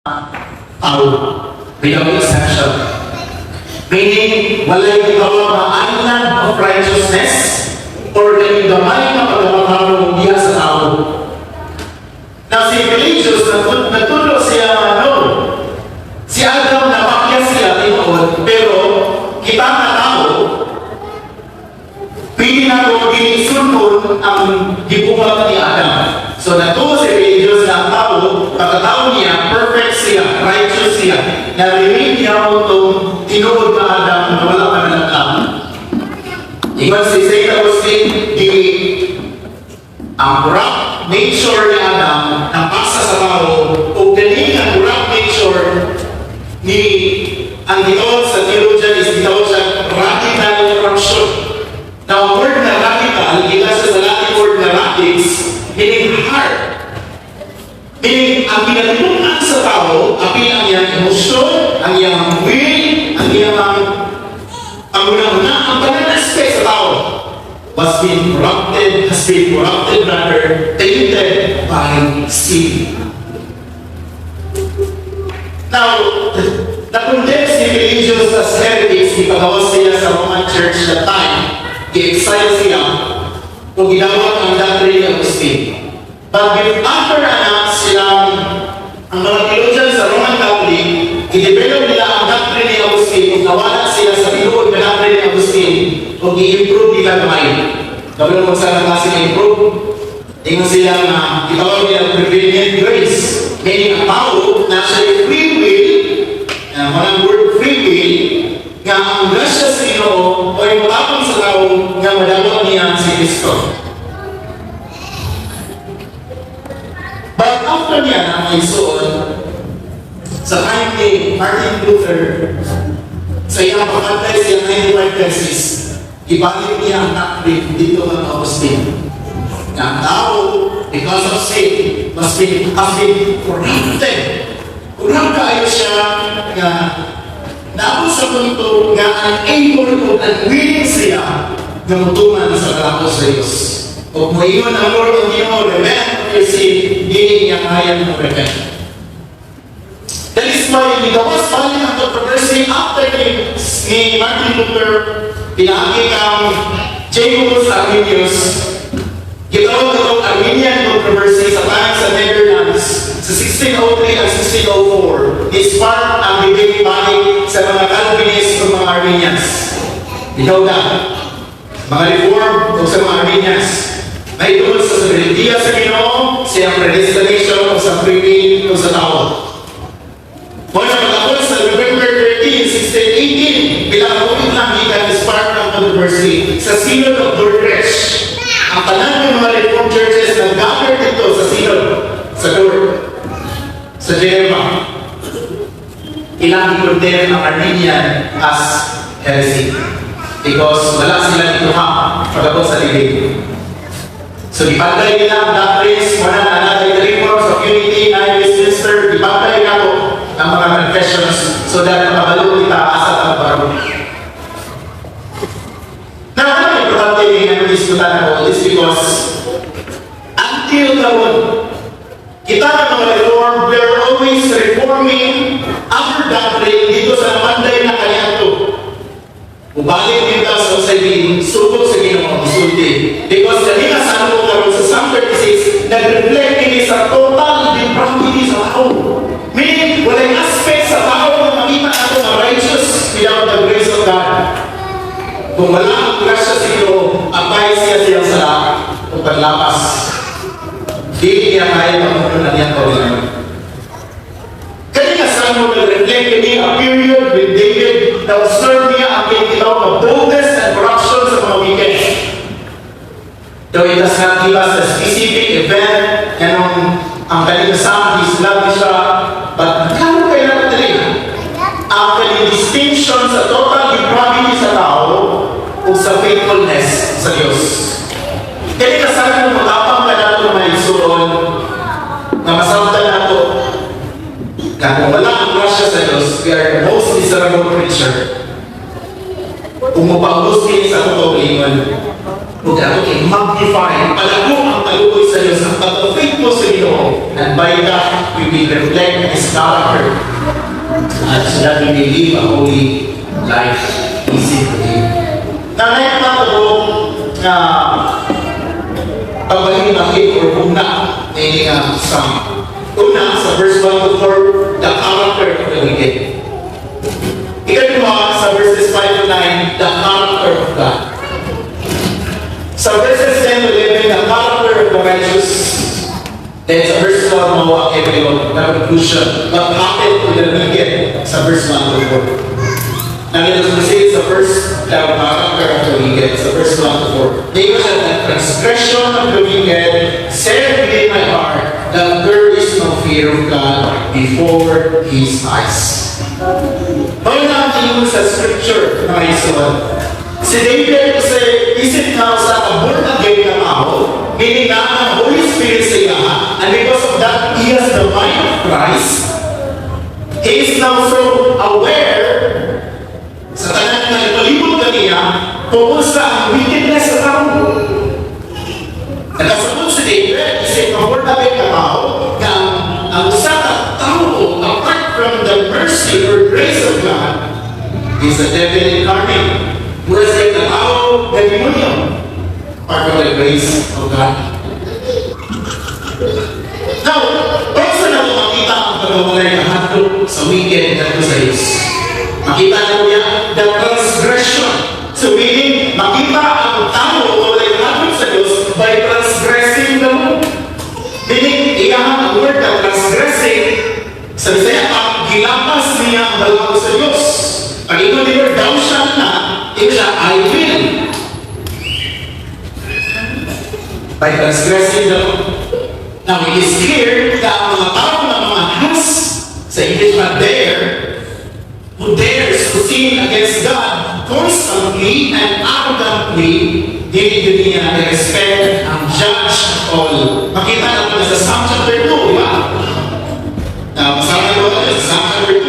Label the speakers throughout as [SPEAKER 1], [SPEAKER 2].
[SPEAKER 1] tao without exception. Meaning, walay gitawag na island of righteousness or kanyang gamay na pagkamakaro diya sa tao. Na si Pelagius, natulo siya si Adam napakyas siya tinood, pero kita na tao, pili na ito dinisunod ang gibuhat ni Adam. So natulo si Pelagius na ang tao, pagkatao niya, perfect siya, righteous siya, narinig niya itong tinuod na Adam na wala ka na lang. Ingat si St. Augustine, ang corrupt nature ni Adam na pasa sa tao o galing ang corrupt nature ni ang gitawag sa theologian is gitawag sa radical corruption. Now, ang word na radical, ila sa Latin word na radix, meaning hard. Meaning, ang pinatutunan sa tao, apil ang iyang emosyon, ang iyang will, ang iyang ang una-una, ang banal aspect sa tao has been corrupted rather, tainted by sin. Now, na-condemn si Pelagius as heretics, ipagawas siya sa Roman Church that time, i-exile siya, kung ginawag ang doctrine ni Augustine. But after silang, ang mga theologian sa Roman Catholic, i-develop nila ang doctrine ni Augustine, kung nawala sila sa binuod na doctrine ni Augustine, kung i-improve nila kamay. Kapag magsara kasi na-improve, tingnan sila na itawag nila prevenient grace. Meaning ang tao, naturally free will, walang word free will, nga ang grasya sa Ginoo o yung matapang sa tao nga madawag niya si Kristo. But after niya na may suon, sa time ni Martin Luther, sa iyang pagkantay siyang 95 thesis, ibalik niya ang doctrine dito ng Augustine. Nga ang tao, because of sin, has been corrupted. Kurang kayo siya nga naabot sa punto nga unable o unwilling siya na mutungan sa kalapos sa Diyos. O kung iyon ang Lord of Ginoo, repent of your sin, hindi niya kaya ng repent. That is why gawas balik ang controversy after ni Martin Luther, pinagi kang Jacobus Arminius, gitawag itong Arminian controversy sa time sa Netherlands sa 1603 at 1604. Is-spark ang debate balik sa mga Calvinist o mga Arminians. Ikaw na, mga Reform o sa mga Arminians, may tungkol sa sovereignty sa Ginoo, siyang predestination o sa free will o sa tao. Kung napatapos sa November 13, 1618, bilang COVID lang ikan is-spark ang controversy sa Synod of Dordrecht. Ang tanan ng mga Reformed churches nag-gather dito sa Synod, sa Dort, sa Geneva. Ilang i-condemn ang Arminian as heresy. Because wala sila dito pagkabot sa debate. So, ipantay nila ang doctrines, wala na natin the reforms of unity, na Westminster, ipantay na ito ang mga confessions so that makabalo kita asat ang baro. Now, ano importante yung diskutan ako is because until noon, kita ng mga reform, we are always reforming our doctrine dito sa namanday na kanyato. Ubalik dito sa society, subok sa Ginoo, isulti. Because kanina sa ano karon sa Psalm 36, nag-reflect ini sa total depravity sa tao. Meaning, walang aspect sa tao na makita nato na righteous without the grace of God. Kung wala ang grasya sa Ginoo, abay siya sa paglapas. Hindi niya kaya mamuno na niya kawilan. Kanina sa ano nag-reflect ini a period with David na observe niya ang kinitawag na boldness and corruption sa mga wicked. Though it does not give us a specific event ang kalikasan, his love siya, but kano kayo natin ang kalidistinction sa total depravity sa tao o sa faithfulness sa Diyos. Kaya kasabi mo matapang ka nato na may isuon na masautan nato na kung wala ang grasya sa Diyos, we are the most miserable creature. Kung mapanguskin sa kaugalingan, huwag nato i-magnify, palago ang talukoy sa Diyos, ang pag-faithful sa Ginoo, and by that we will reflect His character, and so that we may live a holy life easy to live. Nanay pa ito na pagbahin-bahin or una meaning sa una sa verse 1 to 4, the character of the wicked. Ikalawa sa verses 5 to 9, the character of God. Sa verses 10 to 11, the character of the righteous. Then sa verse 1 mo ang everyone, the conclusion, what happened to the wicked sa verse 1 to 4. Nandito sa kasi sa verse, the character of the wicked, sa verse 1 to 4. They was the transgression of the wicked, said within my heart, that there is no fear of God before His eyes. Ngayon natin sa scripture na isulat. Si David kasi isip na sa born again na tao, meaning na ang Holy Spirit sa iya, and because of that, he has the mind of Christ. He is now so aware sa tanan na ipalibot kaniya tungkol sa ang wickedness sa tao. Nakasagot si David, isip na born again na tao, na ang sa tao, apart from the mercy or grace of God, is the devil incarnate. Whereas like the tao, the demonyo, part of the grace of God. Now, basta na ito makita ang pagkawalay na handog sa wicked na ito sa Diyos. Makita na mo niya, the transgression. So meaning, makita ang tao o walay na handog sa Diyos by transgressing the law. Meaning, iyahan ang word na transgressing, sa Bisaya, gilapas niya ang balbago sa Diyos. Pag ito niya, daw siya na, ito siya, I will. By transgressing the law. Now, it is clear that ang mga tao na mga has, sa English na dare, who dares to sin against God constantly and arrogantly, hindi niya i-respect ang judge all. Makita natin sa Psalm chapter 2, di ba? Masama ko natin sa Psalm chapter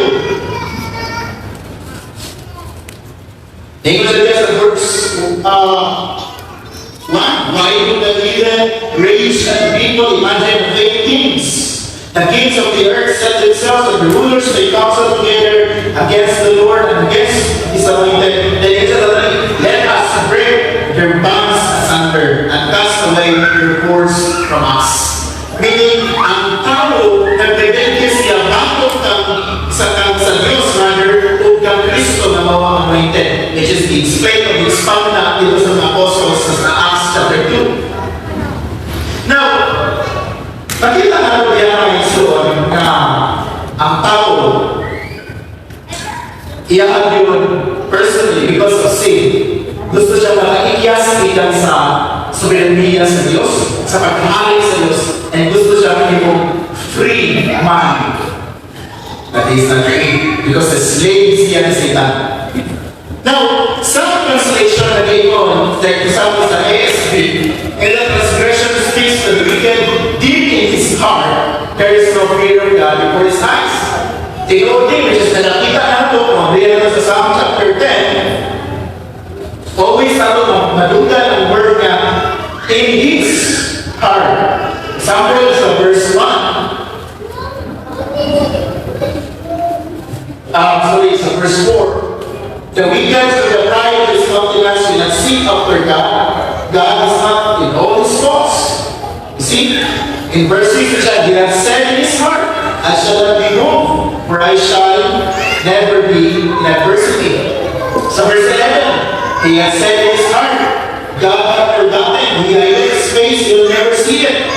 [SPEAKER 1] 2. Tingnan natin sa verse 1. Why would the heathen rage at people imagine vain things? The kings of the earth set themselves, and the rulers they counsel together against the Lord and against His anointed. Then he said, let us break their bonds asunder and cast away their cords from us. Meaning, ang tao nagdededike siya bakit sa Diyos rather o kang Kristo na mawang anointed, which is the explain of the expound na dito sa mga apostles sa Acts chapter 2. Now, nakita nga ito yan ang isuon na ang tao iyakan yun personally because of sin. Gusto siya makaikiyas ilang sa soberania sa Diyos, sa pagkahaling sa Diyos, and gusto siya maging free man. That is not free because the slave siya ni Satan. Now, some translation na gayon, like example sa ASV, and the transgression speaks to the wicked deep in his heart, there is no fear of God before His eyes. The old thing which is na nakita nato, mga sa Psalm chapter 10, always nato madugan ang word nga in his heart. Example sa verse 1. Sa verse 4. The wicked of the pride of his countenance will not seek after God. God is not in all His thoughts. You see, in verse 6 it says, He has said in His heart, I shall not be moved, for I shall never be in adversity. Sa verse 11, He has said in His heart, God hath forgotten, He hid His face, you will never see it.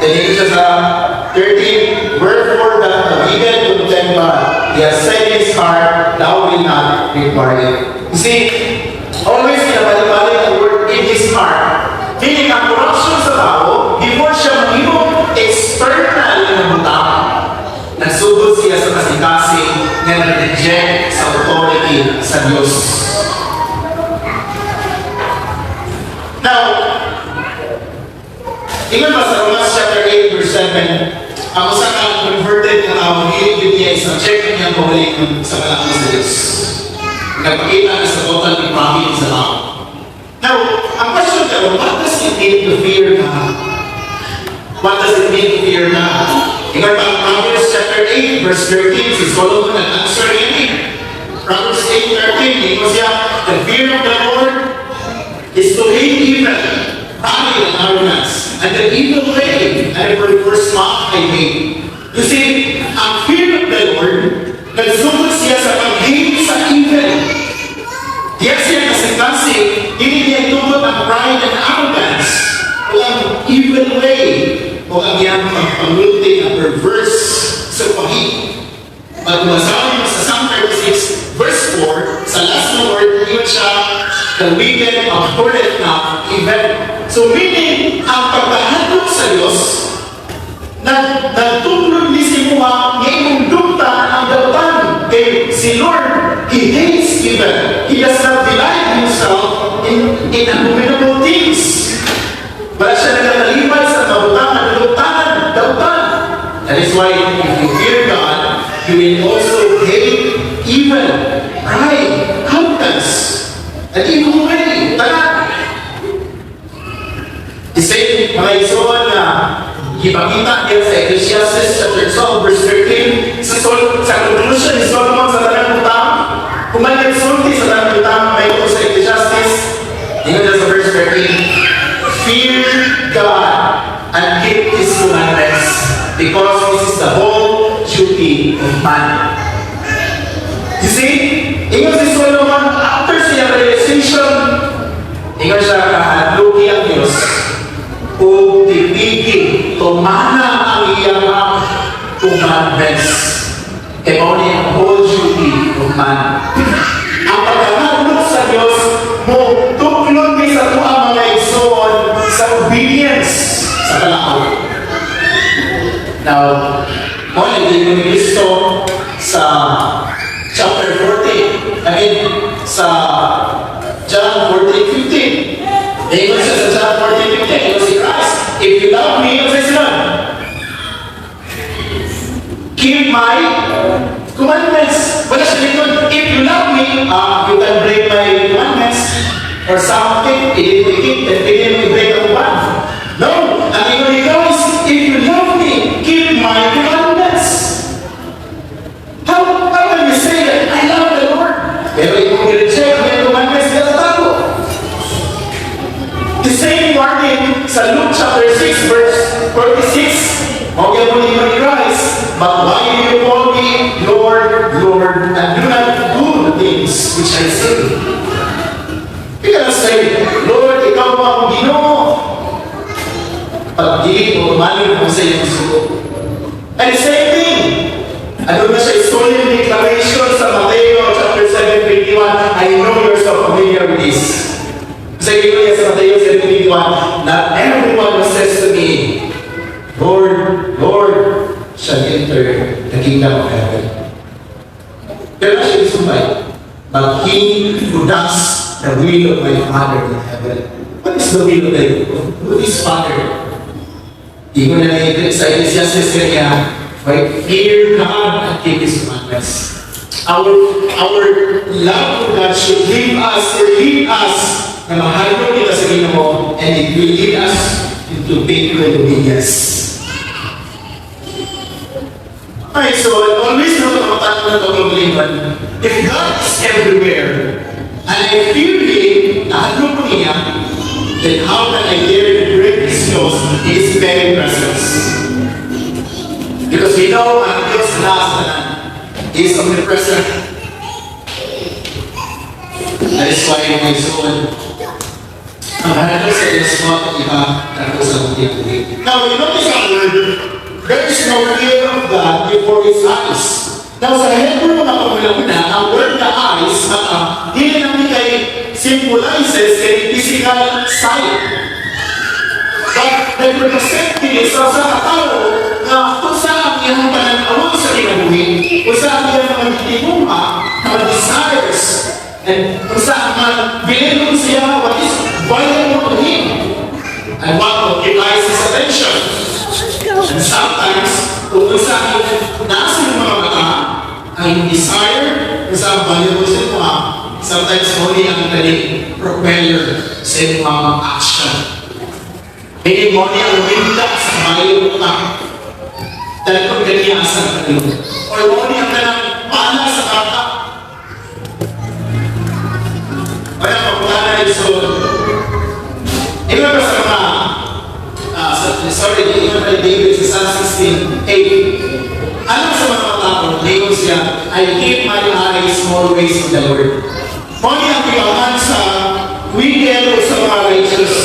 [SPEAKER 1] Then it says 13, wherefore that the wicked will tempt God, He has said in His heart, thou wilt not require it. You see, always pinabalik-balik ang word in His heart. Meaning, ang corruption sa tao, before siya mag-ibog external na butang, nagsugod siya sa kasikasing na nag-reject sa authority sa Diyos. Now, tingnan ba sa Romans chapter 8 verse 7, ang usa kang converted na tao, hindi niya isang check niya pabalik sa kalakot sa Diyos. Nagpakita na sa total depravity sa tao. Now, ang question ka, what does it mean to fear God? What does it mean to fear God? Ingat ang Proverbs chapter 8, verse 13, si Solomon nag-answer yan. Proverbs 8:13, ito siya, the fear of the Lord is to hate evil, pride and arrogance, and the evil way, and the perverse mouth I hate. You see, ang fear of the Lord, nagsugod siya sa pag-hate sa evil. Diyan siya kasi hindi niya tungkol ang pride and arrogance, o ang evil way, o ang iyang pagpamulti ang perverse sa pag-hate. At masabi mo sa Psalm 36, verse 4, sa last na word, yun siya, the wicked abhorreth not evil. So meaning, ang pagkahandog sa Diyos, nagtulog ni si Muha, ngayong dugta ang dautan. Kay si Lord, He hates evil. He does not delight Himself in abominable things. Wala siya nagkatalibay sa dautan. That is why if you fear God, you will also hate evil, pride, arrogance, and evil way. Tanan. Isay, mga isuon na ipakita niya sa Ecclesiastes chapter 12, verse 13, sa conclusion ni Solomon sa tanang utang, kung may nagsulti sa tanang utang, may ito sa Ecclesiastes, tingnan na sa verse 13, fear God and keep His commandments, because this is the whole duty of man. You see, ingat si Solomon, after siya realization, ingat siya kahalugi ang Diyos, o tibigin, tumana ang iyang commandments. E mo niya ang whole duty of man. Ang pagkakalog sa Diyos, mo tuklod ni sa tuwa mga igsoon sa obedience sa kalakaw. Now, mo naging mo ni Kristo sa chapter 14, sa John 14:15. Ingon siya sa John 14:15, ingon si Christ, if you love me, ano siya sila? Keep my commandments. Wala siya dito, if you love me, you can break my commandments. Or something, i-keep, then bigyan mo i-break ang one. No, ang ingon ni Christ, if you love me, keep my commandments. How can you say that I love the Lord? Pero kung i-reject mo yung commandments, hindi ka tago. The same warning sa Luke chapter 6, verse 46, okay mo ni Christ, but why do you call me Lord, Lord, and do not do the things which I say? You cannot say, Lord, ikaw mo ang Ginoo. Pag di mo, mali mo sa iyong suko. And the same thing, ano na siya, solemn declaration sa Mateo chapter 7:21, I know you're so familiar with this. Kasi ito niya sa Mateo 7:21, not everyone who says to me, Lord, Lord, shall enter the kingdom of heaven. Pero na siya isumbay, but he who does the will of my Father in heaven. What is the will of his Father? Iko na lang sa Ecclesiastes kanya, right? Fear God and keep His commandments. Our love for God should lead us na mahalong kita sa Ginoo, and it will lead us into faithful obedience. Alright, so always nakakatanong na itong kabliman, if God is everywhere, and I feel Him, nahalong ko niya, then how can I dare to break His laws in His very presence? Because we know ang Diyos na is omnipresent. That is why my soul, ang hanap sa Diyos mo at iba na sa mundi. Now, you notice ang word, there is no fear of God before His eyes. Now, sa Hebrew na pamula-una, ang word na eyes, hindi namin kay symbolizes kay physical sight. But nag-represent din sa katao na kung saan iyang pananaw sa kinabuhi, kung saan iyang magtitinuma, mga desires, and kung saan bilhin siya what is valuable to him, and what occupies his attention. And sometimes, kung saan nasa yung mga mata, ang desire, kung saan valuable sa mga, sometimes only ang galing propeller sa mga action. Meaning mo niya uminda sa mayroong ka. Dahil kung ganyan sa kanilo. O mo niya ka ng pala sa kata. Kaya pagkala iso, iba ba sa mga, iba ba David sa Psalm 16:8. Alam sa mga tao, ngayon siya, I keep my eyes always on the Lord. Mo niya ang pilawan sa weekend o sa mga righteous.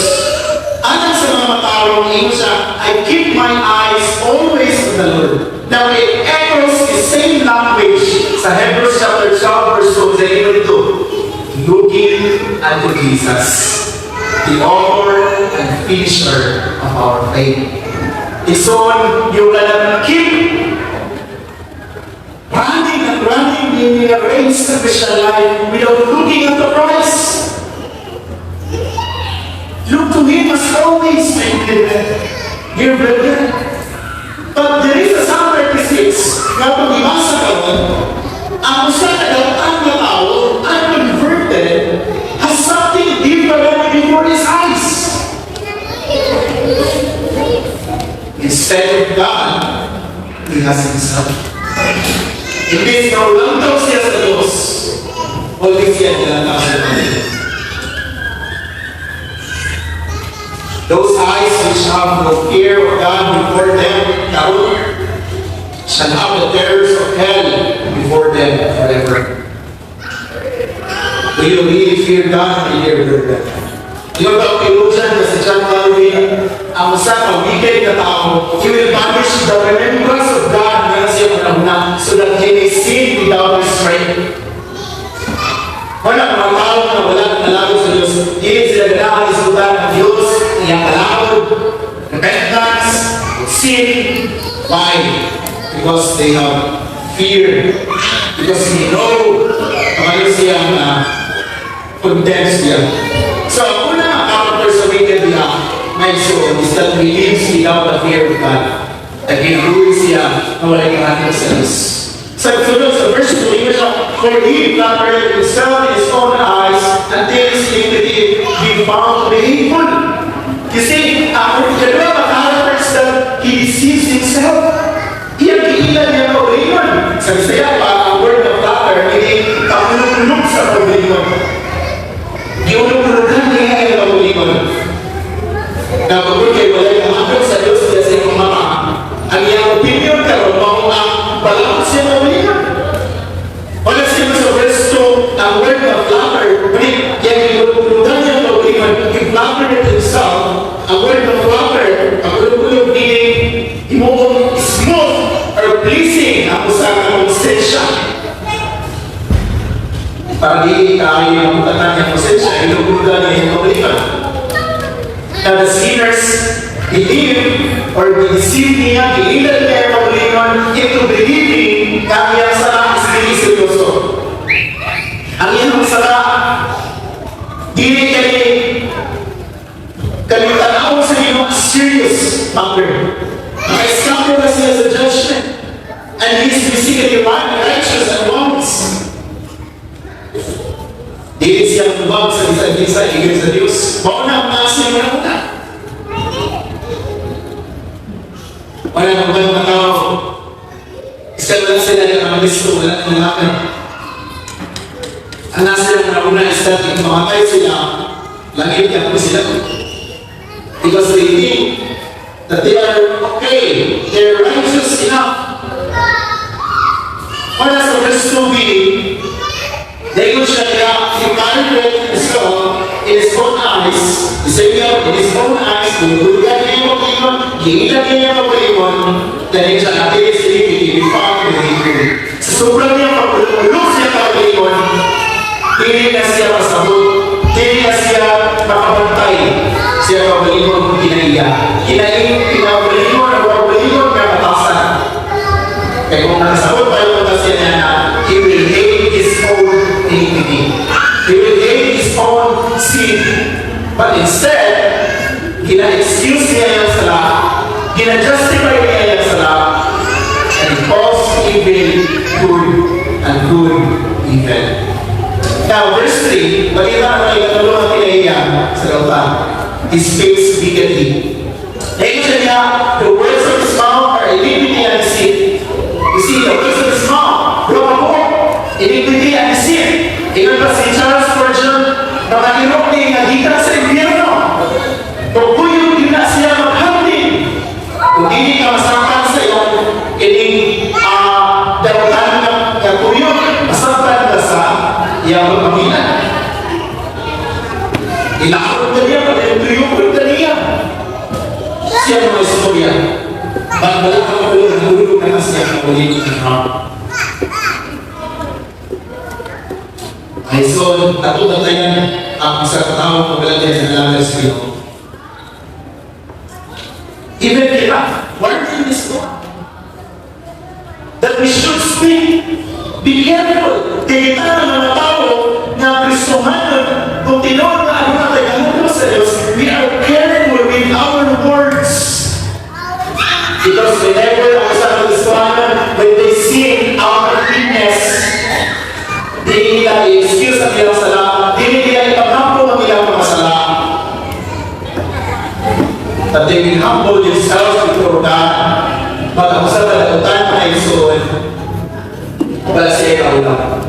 [SPEAKER 1] Alam sa mga tao, ngayon siya, I keep my eyes always on the Lord. Now it echoes the same language sa Hebrews chapter 12 verse 2, looking unto Jesus, the author and finisher of our faith. Ison, yung alam keep running and running in the race of Christian life without looking at the prize. Look to Him as always, my dear brother. But there is a Psalm 36 na pag-ibasa ka ang usa na datang na tao unconverted has something different before his eyes. Instead of God, he has himself. Imbis na ulang daw siya sa Diyos, ulit siya tinatawag sa kanila. Those eyes which have no fear of God before them, shall have the terrors of hell before them forever. Do you really fear God, my dear brother? Yung pag-ilusan na si John Calvin, ang sa pag-ibig na tao, he will banish the remembrance of God na siya panahuna so that he may sin without restraint. Walang mga tao na wala nalago sa Diyos, hindi sila ganahan isutan ng Diyos, iyang kalawad, repentance, sin. Why? Because they have fear. Because they know kung siya na condemns siya. So, una ang character sa wicked niya, my soul, is that he lives without the fear of God. That he rules siya na wala yung ating sa Diyos. So, sa verse 2, he was for he flattered himself in his own eyes until his iniquity be found to be hateful. You see, the character is that he deceives himself. Iyan kiilan niya na uliman. Sa Bisaya pa, ang word of flatter, hindi kakulog-kulog sa uliman. Giulog-kulogan niya ay na uliman. Napagod kayo wala yung hamag sa Diyos niya sa iyong mama. Ang iyang opinion karon mo ang balak siya na uliman. Wala siya sa verse 2, ang word of flatter, kaya giulog-kulogan niya na uliman. He flattered himself. Ang word of flatter, ang kulog-kulog niya, imoong smooth or pleasing ang usang konsensya. Para di tayo magtatan ng konsensya, ilugulugan niya yung kablikan. Now the sinners believe or deceive niya, iilan niya yung kablikan into believing na iyang sala is really seryoso. Ang iyang sala, dili kayo kalimutan sa iyong serious matter. Naka-escape na siya sa judgment. And he is basically righteous and wise. Dili siya kubag sa isa-isa, igil sa Diyos. Mauna ang nasa yung una. Wala nang bang na tao. Isa lang sila ng mga listo, wala nang mga ang nasa yung una is that kung mamatay sila, langit niya kung sila. Because they think that they are okay, they're righteous enough. Wala sa verse 2b, they will shut up, he manipulated his law in his own eyes, the Savior in his own eyes, bumulugan niya yung pag-iwan, giilan niya yung pag-iwan, dahil siya natin is iniquity, we found the hatred. Sa sobrang niya pag-ulog siya pag-iwan, hindi na siya masabot, hindi na siya makabantay. Siya pag-iwan kinaiya. Pinabaliwan ang pag-iwan niya matasan. Kaya kung nakasabot pa yung matasan niya na, he will hate his own iniquity. He will hate his own sin. But instead, gina-excuse niya yung sala, gina-justify niya yung sala, and he calls evil good and good evil. Now, verse 3, pag-iba na kayo katulungan kinaiya sa lautan, he speaks wickedly. Dahil siya niya, the words of his mouth are iniquity and deceit. You see, the words of his mouth, iniquity and deceit. Ingat pa si Charles Spurgeon, na mahirap ni naghikan sa impyerno. Kung kuyog yun na siya maghapin, kung hindi ka masaktan sa iyo, ining darutan na kuyog, masaktan ka sa iyang pagpaminan. Ilakot na niya, patayong na niya. Siya mga istorya, ba't wala ka magulo, nahulog na siya magulit ng hapon. Ay, so, natutunan tayo ang isang tao pagkalang tayo sa nalaman sa iyo. Even kita, learning this book, that we should speak, be careful. Kaya kita ng mga tao na Kristohanon, kung tinawag na ano natin ang mundo sa Diyos, we are careful with our words. Because whenever ang isang Kristohanon, when they see our weakness, hindi nila i-excuse ang ilang sala, hindi nila ipaghampo ang ilang mga sala. That they will humble themselves before God. Pag-usap na utan na isuon, wala siya kaulang.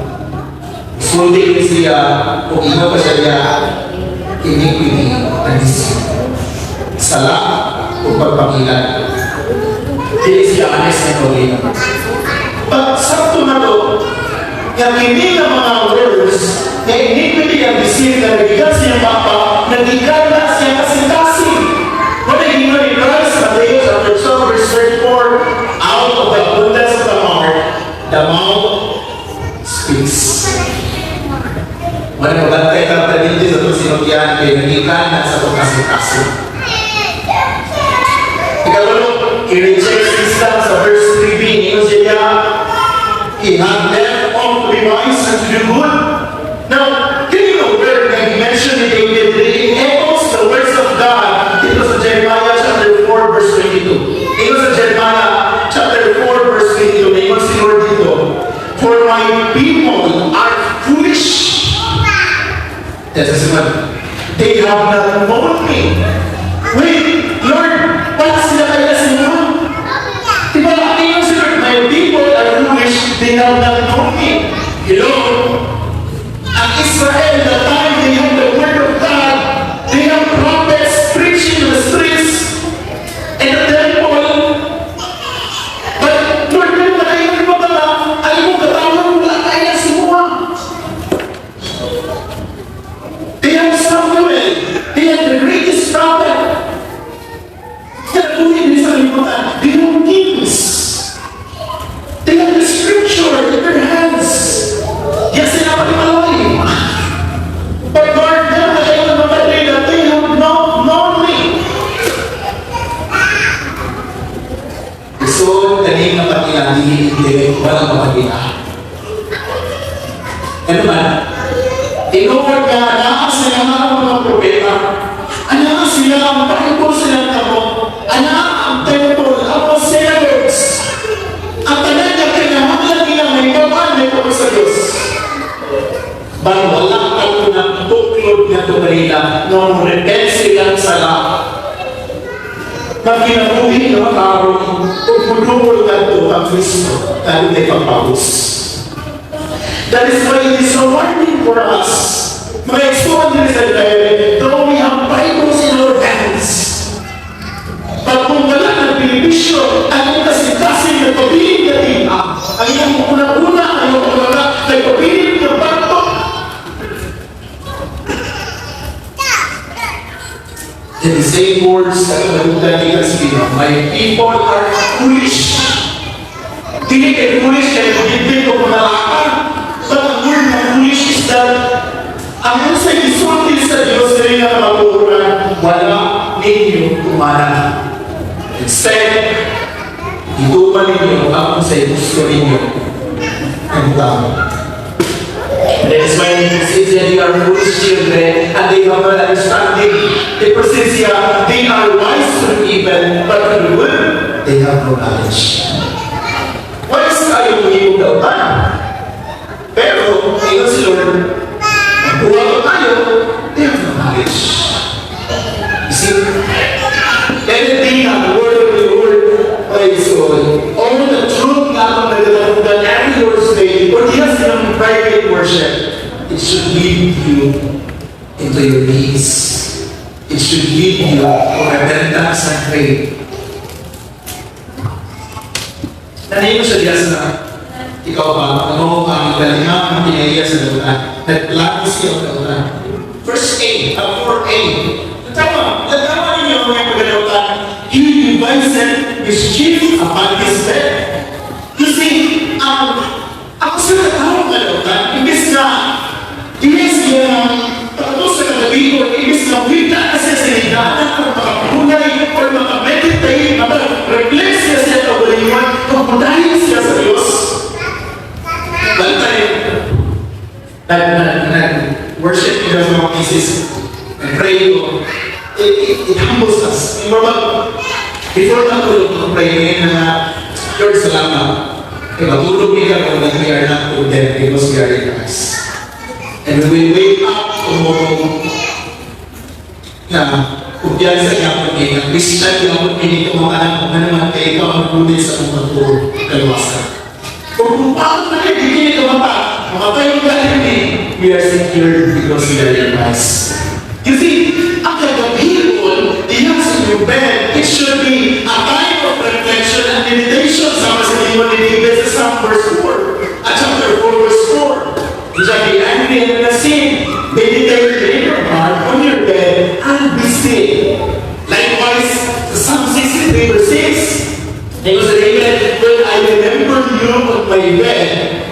[SPEAKER 1] Sulti siya, kung ino pa siya iniquity and deceit. Sala o pagpakilan. Hindi siya honest na kaulang. Pag sakto na to, yung hindi ng mga words na iniquity and deceit na nagigan siyang baka, nagigan na siyang kasing-kasing. What I mean in Christ, Matthew chapter 12, verse 34, out of the abundance of the heart, the mouth speaks. Mana magantay ka pa din sa itong sinugyan, kaya nagigan na sa itong kasing-kasing. Ikaw, i-reject Islam sa verse 3b, ino siya, he had left all to be wise and to do good. Now, can you know where he mentioned it in echoes the words of God? It was in Jeremiah chapter 4 verse 22. It was in Jeremiah chapter 4 verse 22. May mga sinur dito. For my people are foolish. That's the one. They have not known me. Wait, Lord, wala sila kaya sinur? Diba, tingnan si Lord, my people are foolish. They have not known me. Hello? Ang Israel, the time they have the word of God, they have prophets preaching in the streets and the temple. But Lord, kung nakayon mo ba na, alam mo, katawang wala kaya semua. They have Samuel. They have the greatest prophet. Kaya kung hindi sa limutan, they have kings. They have the scripture in their hands. Yes, sila palimalay. But Lord, now that I am namatay that they have not known me. So, kanina pagkina, hindi walang mapagkina. Ano man? Inuwag ka, anaan sila ang mga propeta. Anaan sila ang Bible sila kamo. Anaan ang temple, ang mga synagogues. Ang tanan niya kinahanglan nila may kapan, may pagod sa Diyos. Bang walang ako ng tuklod na ito kanila nung repent silang sala. Pag kinabuhi ng karon, kung pudumol na ito ang Kristo, tayo tayo pagpapos. That is why it is so warning for us. Mga explored din sa Israel, though we have Bibles in our hands, pag kung wala ng benepisyo, ang iyong kasing-kasing na pabiling natin, ang iyong una-una, ang iyong mga nagpabiling ng bato. In the same words, my people are foolish. Hindi kayo foolish, kaya hindi ko panalakan. But the word na foolish is that ang sa isulti sa Diyos rin na matutunan, wala ninyo kumana. Instead, itupan ninyo ang sa gusto ninyo ang tao. That is why it says that they are foolish children and they have an understanding. The person here, they are wise from evil, but from good, they have no knowledge. Wise tayo ngayon daw tayo. Pero, ngayon si Lord, buwan ko tayo, they have no knowledge. You see, anything worship, it should lead you into your knees. It should lead you to repentance and faith. Nanayin mo siya diya sa ikaw ba? Ano ang galingan ng pinaiya sa dautan? Nagplano siya ang dautan. First A, 4A. Nagtama ninyo ang mga pagkadautan. He devised mischief upon his bed. You see, ako sa katawang kadautan, imbis na tapos sa kagabi ko, imbis na wita na siya sa higdanan o makapunay o makameditate, reflex siya sa kawalingan, papundahin siya sa Diyos. Bantay, nag-worship niya sa mga cases, and pray ko, it humbles us. Before natulog, pray na, Lord, salamat. Matulog niya kung we are not to them because we are in Christ. And when we wake up tomorrow, na kumpiyan sa iyang pagkain, Christian yung pagkain ito mga anak kung ano naman kayo ikaw ang magulin sa mga matulog kalawasan. Kung paano na kayo bigyan ito mga tayong galing we are secure because we are in Christ. You see, ang kagabi ko, diyan sa your bed, it should be a time of reflection and meditation. Sama sa lingwa ni David sa Psalm verse 4, at chapter 4 verse 4. You shall be angry and not sin. Meditate in your heart on your bed and be still. Likewise, Psalm 63 verse 6. It was David, when I remember you on my bed,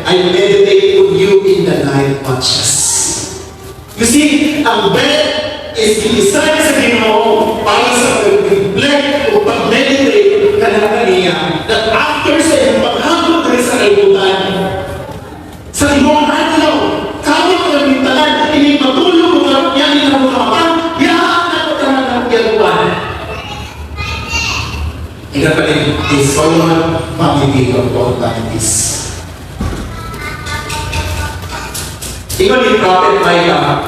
[SPEAKER 1] I meditate on you in the night watches. You see, ang bed is design sa Ginoo para sa pag-reflect o pag-meditate ka na kaniya that after sa iyong paghapon rin sa kaibutan, sa iyong araw, kawag ka ng mintalan, hindi matulog mo ka yan, hindi na mo kamatang, yaan na ko ka ng kyaluan. Ikapalit, is Solomon family of all times. Ikaw ni Prophet Micah,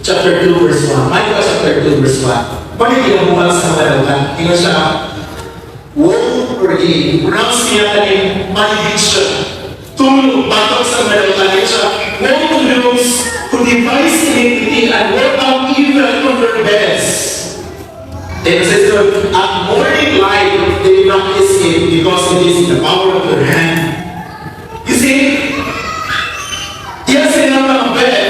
[SPEAKER 1] chapter 2 verse 1. Micah chapter 2 verse 1. Pwede kinabuhan sa madautan. Tingnan siya, woe or ye, pronounce niya kaning malediction. Tulong batok sa madautan. Tingnan siya, woe to those who devise iniquity and work out evil on their beds. Then it says, at morning light they will not escape because it is in the power of their hand. You see, diyan sila mga bed,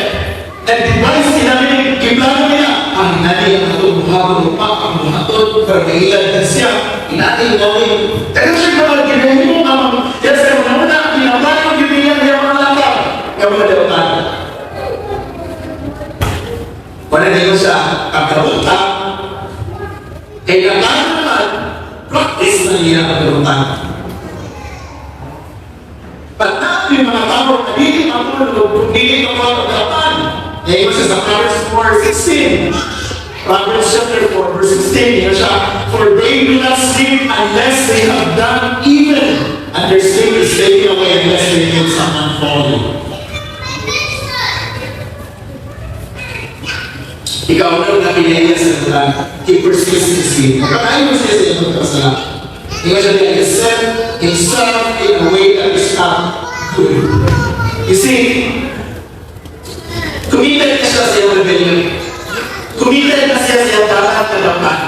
[SPEAKER 1] at device sinabi, kiplano niya, ang nadi ang atong buhaton pa, ang buhaton, pero mahilan na siya, inating gawin. Tagal siya kapag ginahin mo, diyan sila mga muna, pinabay ang gibingan niya mga lakang, yung mga dautan. Wala niyo siya, kagkabutan, kaya kailangan naman, practice na niya ang dautan. Pagkat yung mga tao na hindi matulog, hindi ka matulog. Ngayon siya sa Proverbs 4:16. Proverbs chapter 4 verse 16. Ngayon siya, for they do not sleep unless they have done evil, and their sleep is taken away unless they kill someone falling. Ikaw na pinaya sa tulang, he persists to sleep. Pagkain mo siya sa iyong kasalanan. Ngayon siya, they accept himself in a way that is not good. You see, committed na siya sa iyong rebellion. Committed na siya sa iyong dapat na dapat.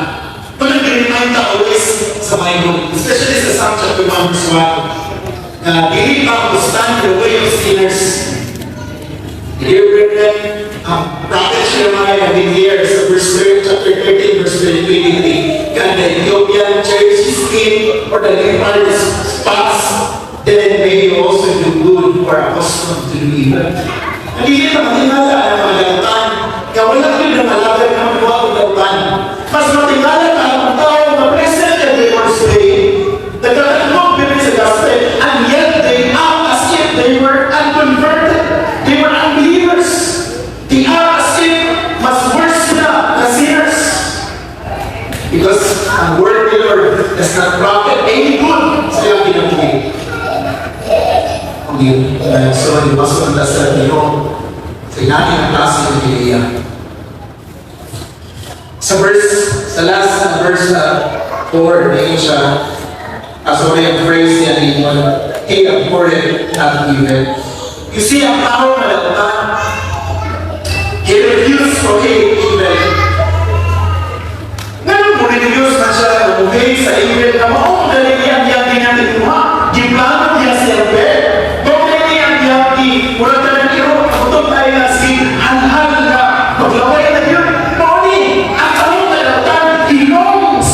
[SPEAKER 1] Pag nag-remind ka always sa Bible, especially sa Psalm chapter 1 verse 1, na dili pa to stand the way of sinners. Dear brethren, Prophet Jeremiah declares sa chapter 13 verse 23, God, the Ethiopian church is king or the leopard is spots, then may you also do good or accustomed to do evil. Hindi na matingala ang mga dautan. Kaya wala rin na malagay ng mga dautan. Mas matingala ka ang tao na present every Lord's Day. Nagkakatlong bibig sa gospel, and yet they act as if they were unconverted. They were unbelievers. They act as if mas worse na sinners. Because ang word of the Lord does not profit any good sa iyong pinatuloy. So, di ba sa dasal niyo, sa inating ang klase ng Piliya. Sa last na verse 4, ngayon siya, as already ang phrase niya ni he abhorred not evil. You see, ang tao na lautan, he refused to hate evil. Ngayon mo refuse na siya na hate sa evil na maong dali niya din natin inuha. Giplano niya siya be. Kung niya di mula ka ng iro, utong tayo na si hal-hal na maglaway na yun. Mauni, ang tao na lautan, he longs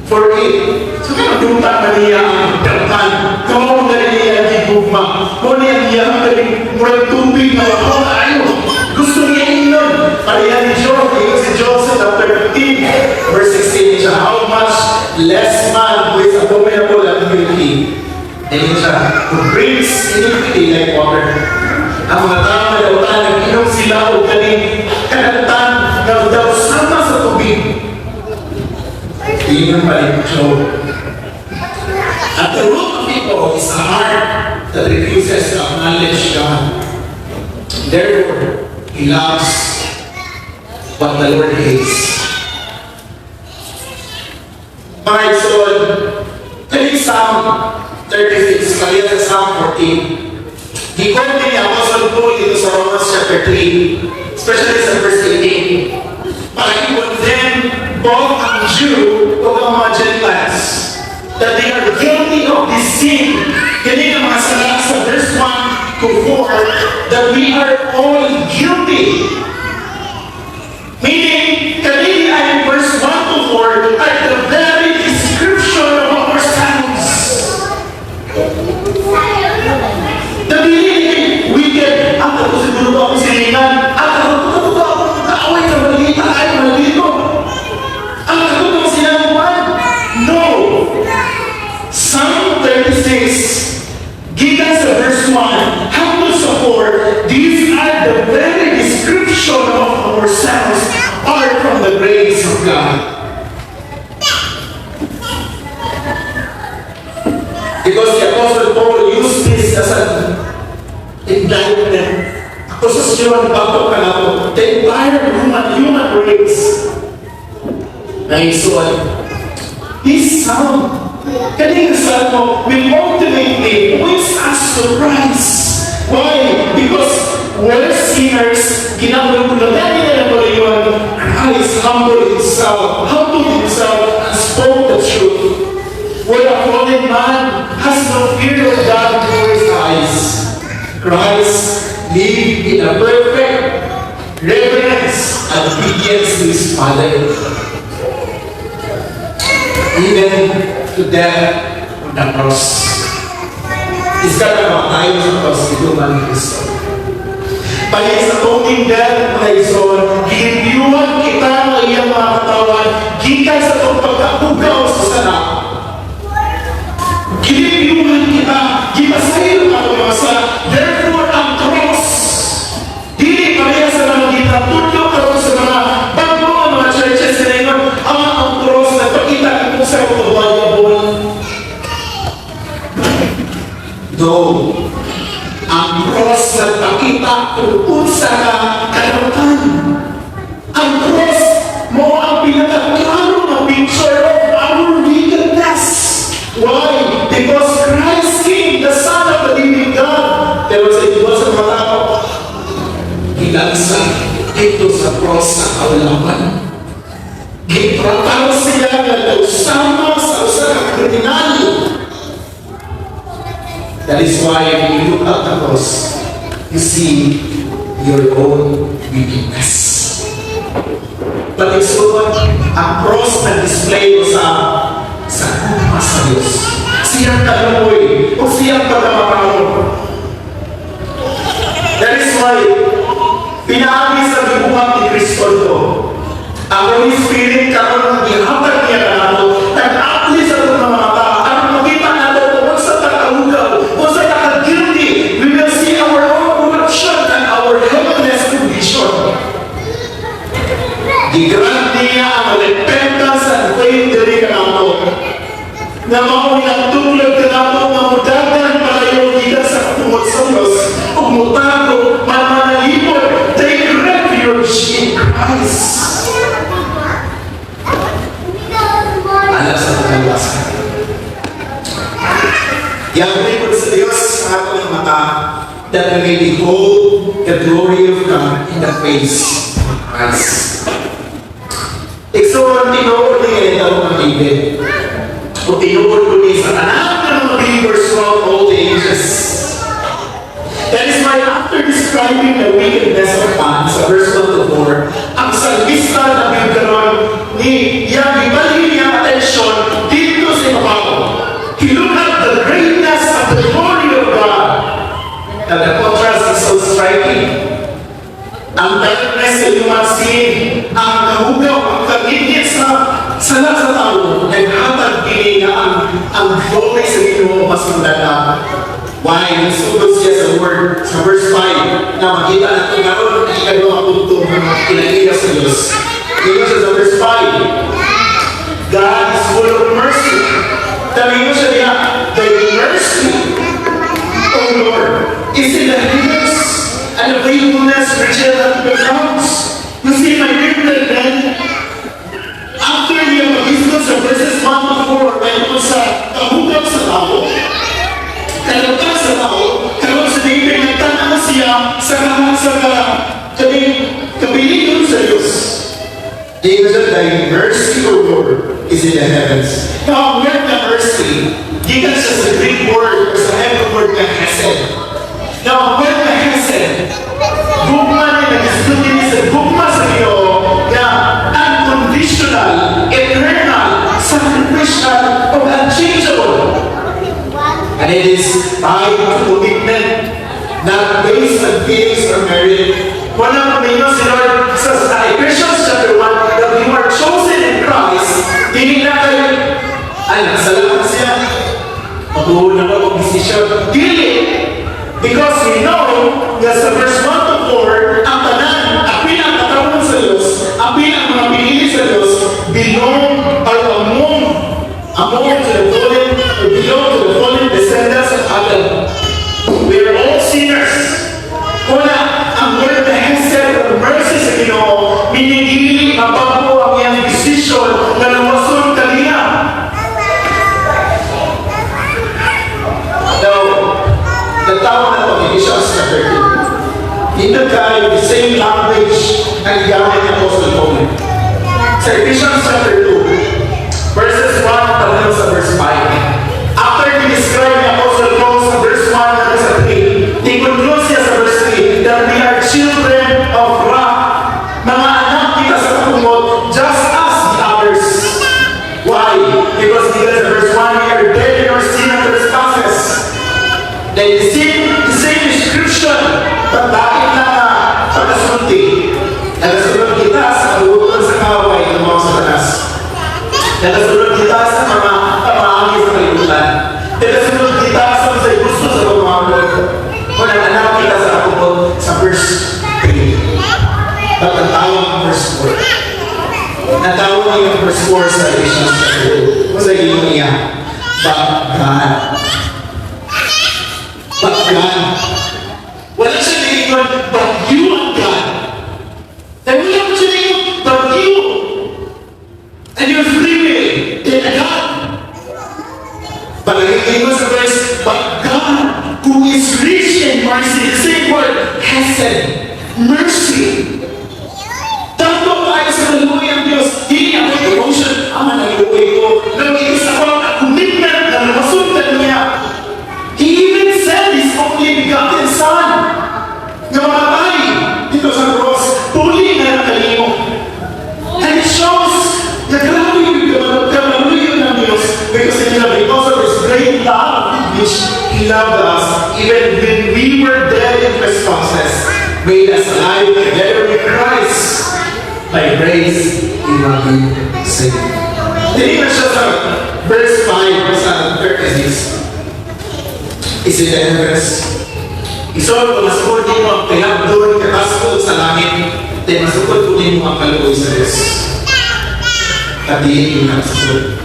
[SPEAKER 1] for it. So kaya dutan na niya ang lautan. Kung dali niya di gugma. Kung niya ang dali mula tubig na ako na ayo. Gusto niya inom. Parihan ni Job, because si Job sa chapter 15, verse 16 siya, how much less man who is abominable and filthy. And yun siya, who brings iniquity like water. Ang mga tao na lautan, nag-inom sila o kaning kanatan na daw sama sa tubig. Iyon pa rin Job. At the root of people is a heart that refuses to acknowledge God. Therefore, he loves what the Lord hates. Alright, so, taking Psalm 36, kaya sa Psalm 14, he quoted the Apostle Paul dito sa Romans chapter 3, especially sa verse 18, para i-condemn both ang Jew o ang mga Gentiles, that they are guilty of this sin. Kaya mga salat sa verse 1 to 4, that we are all guilty. Meaning, kanina ay verse 1 to 4 are the very description of our sins. Nabili, wicked, ang ako siguro ba akong silingan, ang ako ba akong kaaway ka malita, ay malito. Ang ako ba sinamuan? No! Psalm 36, given sa verse 1, how to support, these are the very description of ourselves apart from the grace of God. Because the Apostle Paul used this as an indictment, akusasyon, bago ka na po, the entire human race na isuan. This psalm, kanina sa mo, will ultimately points us to Christ. Why? Because we're sinners, ginagawa nila na yun, Christ humbled himself, and spoke the truth. Where a fallen man has no fear of God before his eyes, Christ lived in a perfect reverence and obedience to his Father, even to death on the cross. Is ka na tayo sa cross, ito man Kristo. By His atoning death, mga ison, hinimpiwan kita ng iyang mga katawan, gikan sa itong pagkapugaw sa sana. Hinimpiwan kita, gipasayin ang mga sa, therefore, ang cross, dili pareha sa mga kita, tutlo karon sa mga bago ang mga churches na yun, ang cross na pakita ito sa pagbabayabon. No. Ang cross na pakita kung sa kalautan. Ang cross mo ang pinakaklaro na picture of our wickedness. Why? Because Christ came, the Son of the living God. Pero sa iba sa mga tao, hinagsa ito sa cross na kaulaman. Gipratang siya na sama sa usang kriminal. That is why when you look at the cross, you see your own wickedness. But it's what ang cross na display mo sa kuma sa Diyos. Siyang kalamoy o siyang pagkamapangon. That is why pinaagi sa gibuhat ni Kristo ito. Ang Holy Spirit karon ang gihatag niya na nato, nag-apply sa itong mga tao, ang makita nato kung sa tagahugaw, kung sa taga-guilty, we will see our own corruption and our helpless condition. Gigrant niya ang repentance and faith diri ka nato, na maunang tulog ka nato, na mudagan palayo giga sa tungod sa Diyos, ug mutago, mananalipod, take refuge in Christ. Alas sa pagkawasan. Yang berikut sa Diyos sa ating mata, that we may behold the glory of God in the face of Christ. Iksuon tinuod ni ito mga David. O tinuod ko ni sa tanan ng mga believers throughout all the ages. That is why after describing the wickedness of man sa verse 1 to 4, ang salmista na bigkaroon ni yang ibalik niya atensyon dito sa ibabaw. He looked at the greatness of the glory of God. And the contrast is so striking. Ang darkness sa human sin, ang kahugaw, ang kagigit sa tao, naghatag pili nga ang glory sa Ginoo mas maganda. Why? Nasugod siya sa word, sa verse 5, na makita natin ngayon, ikagawa punto ng pinagila sa Diyos. Tingnan siya sa verse 5. God is full of mercy. Tingnan siya niya, the mercy, O Lord, is in the heavens, and the faithfulness reaches unto the clouds. You see, my dear brethren, after we have visto sa verses 1 to 4, mayroon sa kahugap sa tao, kalagkas sa tao, karoon sa David, nagtanong siya sa kabilin sa Diyos. David said, thy mercy, O Lord, is in the heavens. Now, where the mercy? Given siya sa Greek word, or sa Hebrew word na chesed. Now, where the chesed? Gugma niya, nag-study niya sa gugma sa iyo na unconditional, eternal, sacrificial, or unchangeable. And it is tied to commitment, not based on feelings or merit. Walang kumino si Lord sa Ephesians chapter 1 that you are chosen in Christ, hindi na kayo, ay, nasalamat siya. Matuhod na ba mag-decision? Dili! Because we know that sa verse 1 to 4, ang tanan, ang pinakatawan sa Diyos, ang pinang mga pinili sa Diyos, belong or among to the fallen, or belong to the fallen descendants of Adam. We are all sinners. Kuna, ang word na hesed or mercy sa Ginoo, minigili mabago ang iyang decision na lumasun kanina. Now, the tao na ito, Ephesians chapter 2, hindi kayo the same language na igamit ng Apostle Paul. Sa Ephesians chapter 2, verses 1 hanggang sa verse 5. After i-describe ni Apostle Paul sa verse 1 hanggang sa 3, i-conclude siya sa verse 3 that we are children of wrath. Mga anak kita sa kapungot, just as the others. Why? Because sa verse 1, we are dead in our sin and trespasses. The same description, but bakit na pagkasunti? Nagasunod kita sa kalutan sa kaway ng mga satanas. Nagasunod kita sa mga pamaagi sa kalimutan. Nagasunod kita sa mga gusto sa pagmamagod. Kung nanganap kita sa kapupot sa verse 3. Pagkatawag ang verse 4. Natawag niya yung verse 4 sa Ephesians chapter 2. Sa iyo niya, but God. Wala siya naiwan, but you are God. Then we have to name, but you. And your free will, then God. But it was a verse, but God, who is rich in mercy, the same word, hesed, mercy. Tanto tayo sa naluwi ang Diyos, hindi ako emotion, naluwi ko, nag-iis ako, commitment na lumasundan niya. He even sent His only begotten Son na mamatay dito sa cross, puli na nakalimo. And it shows the grabe yung kamaluyo ng Diyos because of His great love which He loved us even when we were dead in trespasses, made us alive together with Christ. By grace, we have been saved. Tingnan siya sa verse 5 sa 36. Is in the heavens. Isod ko, masukod din mo ang pinagdoon katasukod sa langit, then masukod ko din mo ang kaluoy sa Diyos. Tabihin yung nasukod.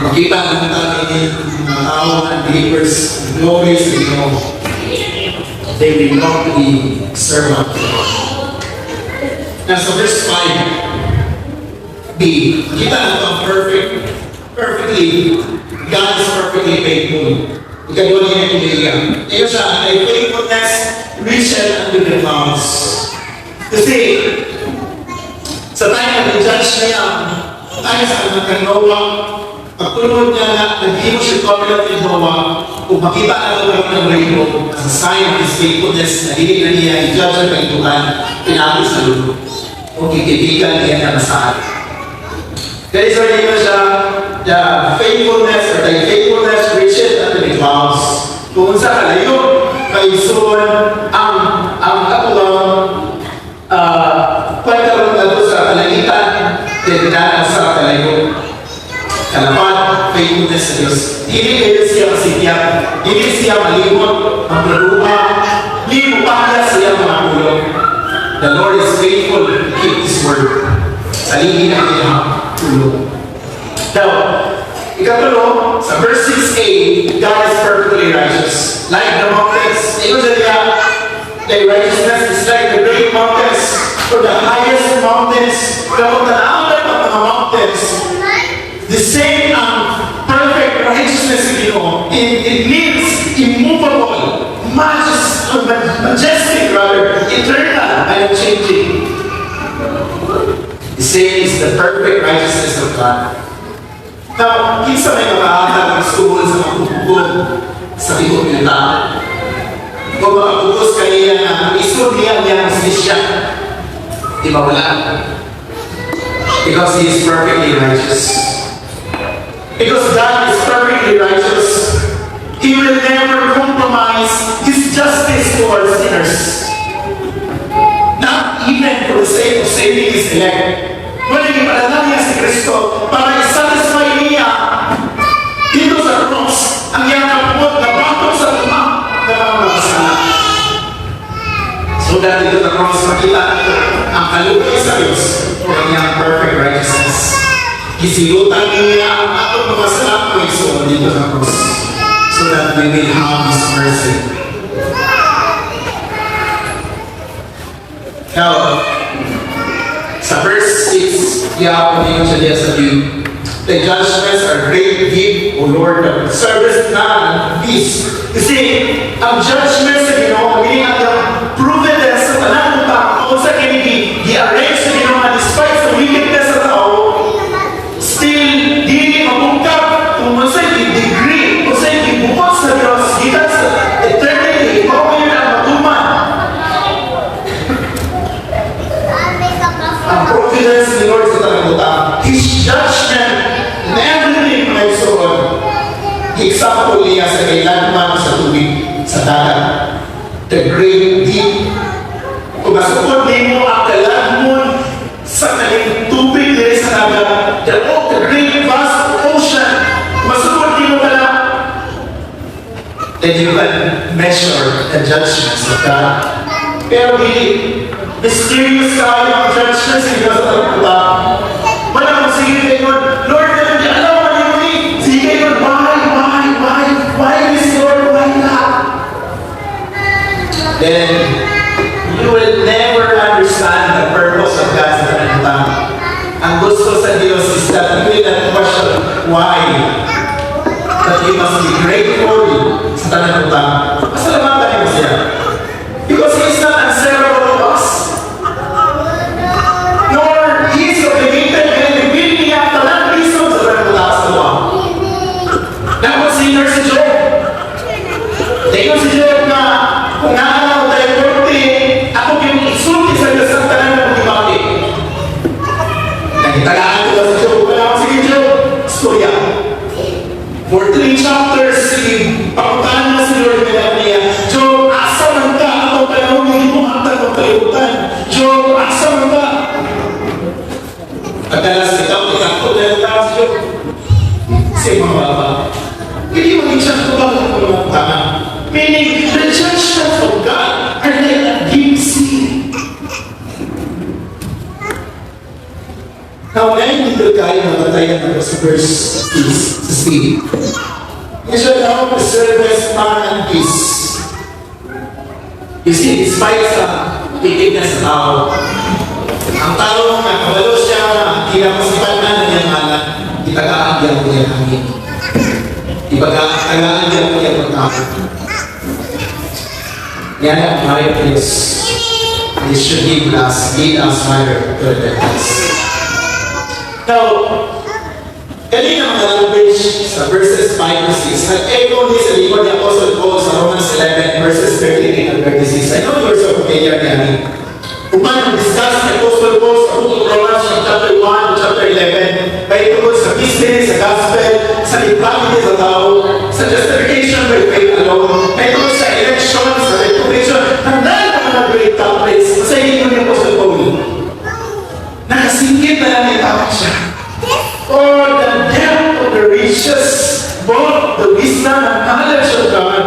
[SPEAKER 1] Makita ang natin mga tao and believers, glorious to know. They belong to the servant. Now, so verse 5, B, makita natin ang perfectly, God is perfectly faithful. Ikadua niya yung kaibigan. Iyo siya, ay faithfulness reached unto the clouds. Kasi, sa time na judge na yan, tayo sa anak ng Noah, pagtulog niya na nag-iimo siya covenant with Noah, kung makita na ito ng rainbow, as a sign of his faithfulness, nalilig na niya, i-judge ang kaitukan, pinapit sa lulo. Kung kikitigan niya na nasaan. Kaya sa rin siya, the faithfulness or the faithfulness reaches unto the clouds. Kung sa kalayo, kaisuon ang katulang pagkaroon na ito sa kalangitan, tinadaan sa kalayo. Kalapan, faithfulness sa Diyos. Hindi kayo siya masikyan, hindi siya malimot, maglaluha, hindi mo pala siya mga ulong. The Lord is faithful to keep His word. Salingin ang iyang tulong. Now, ikatulo, sa verse 6a, God is perfectly righteous. Like the mountains, ito siya, the righteousness is like the great mountains, or the highest mountains, kapag tanawan ng mga mountains, the same perfect righteousness of Ginoo. It means immovable, majestic rather, eternal, and unchanging. The same is the perfect righteousness of God. Now, kinsa may makahatag ng suhol sa makupugod sa likod ng tao. Kung makapugos kanina na isod niya ang sisya, di ba wala? Because He is perfectly righteous. Because God is perfectly righteous, He will never compromise His justice towards sinners. Not even for the sake of saving His elect. Ngunit ipadala niya si Kristo para i-satisfy niya dito sa cross ang iyang kapupot na bakot sa tuma na mga makasala. So that dito sa cross makita ang kalugay sa Diyos o ang iyang perfect righteousness. Isilutan niya ang atong mga salap ng Iso dito sa cross so that we will have His mercy. Now, sa verse 6, iyaapon siya diya sa view. The judgments are great, deep, O Lord, the service na peace. Kasi, ang judgments sa Ginoo, meaning ang providence sa tanang ng tao, sa kinigi, i-arrange sa Ginoo na despite sa wickedness sa tao, still, di mabungkap kung masay i-degree, masay i-bukot sa Diyos, gitas sa eternity, ikaw ngayon ang matuman. Ang providence ni Lord sa tanang His judgment and everything may so on. Example niya sa kailanman sa tubig, sa dagat. The great deep. Kung masukod din mo ang kalanmon sa kaling tubig din sa dagat, the great vast ocean, masukod din mo pala, then you can measure the judgments of God. Pero hindi, mysterious tayo ang judgments ng Diyos sa tagputa. Walang sige kayo, Lord, hindi alam mo niyo ni, sige kayo, why this Lord, why not? Then, you will never understand the purpose of God's tagputa. Ang gusto sa Diyos is that you will not question why. That you must be grateful sa tagputa. Pasalamatan mo siya. Because He is not answerable to us. Nor He is obligated and revealed niya ang talang reason sa tagputa sa luwa. Dapat sinner si Job. Tingnan si Job na kung naalaw tayo korte, ako yung isulti sa Diyos ang talang ng pagkibaki. Nagtagaan ko si Job. Wala ako sige Job. Storya. For 3 chapters, papuntahan na si Lord niya. Job, asa man ka? Ako tayo, hindi mo hatag ang kalimutan. Job, asa man ka? Pagdalas ikaw, ikakot na yung tao si Job. Kasi mga baba, hindi mag-insyat ko ba ang pagkakutangan? Meaning, the judgment of God are like a deep sea. Now, ngayon dito tayo namatayan ako sa verse 16. He shall now preserve his man and peace. You see, despite sa titignas sa tao, ang tao na kabalo siya na kinapasipan na ng iyang anak, itagaan niya ang iyang hangin. Ipag-aalagaan niya ang iyong pagkakot. Yan ang married place. This should lead us higher to repentance. Now, kanina mga language sa verses 5 to 6, nag-echo ni sa likod ni Apostle Paul sa Romans 11 verses 38 and 36. I know you're so familiar niya. Upang discuss ni Apostle Paul sa book of Romans chapter 1 to chapter 11, may tungkol sa mystery, sa gospel, sa depravity sa tao, sa justification by faith alone, may tungkol sa election, sa reprobation, hanggang ang mga great topics. Masahin ko ni Apostle Paul. Nakasingkit na lang yung tawag siya. For the depth of the riches, both the wisdom and knowledge of God,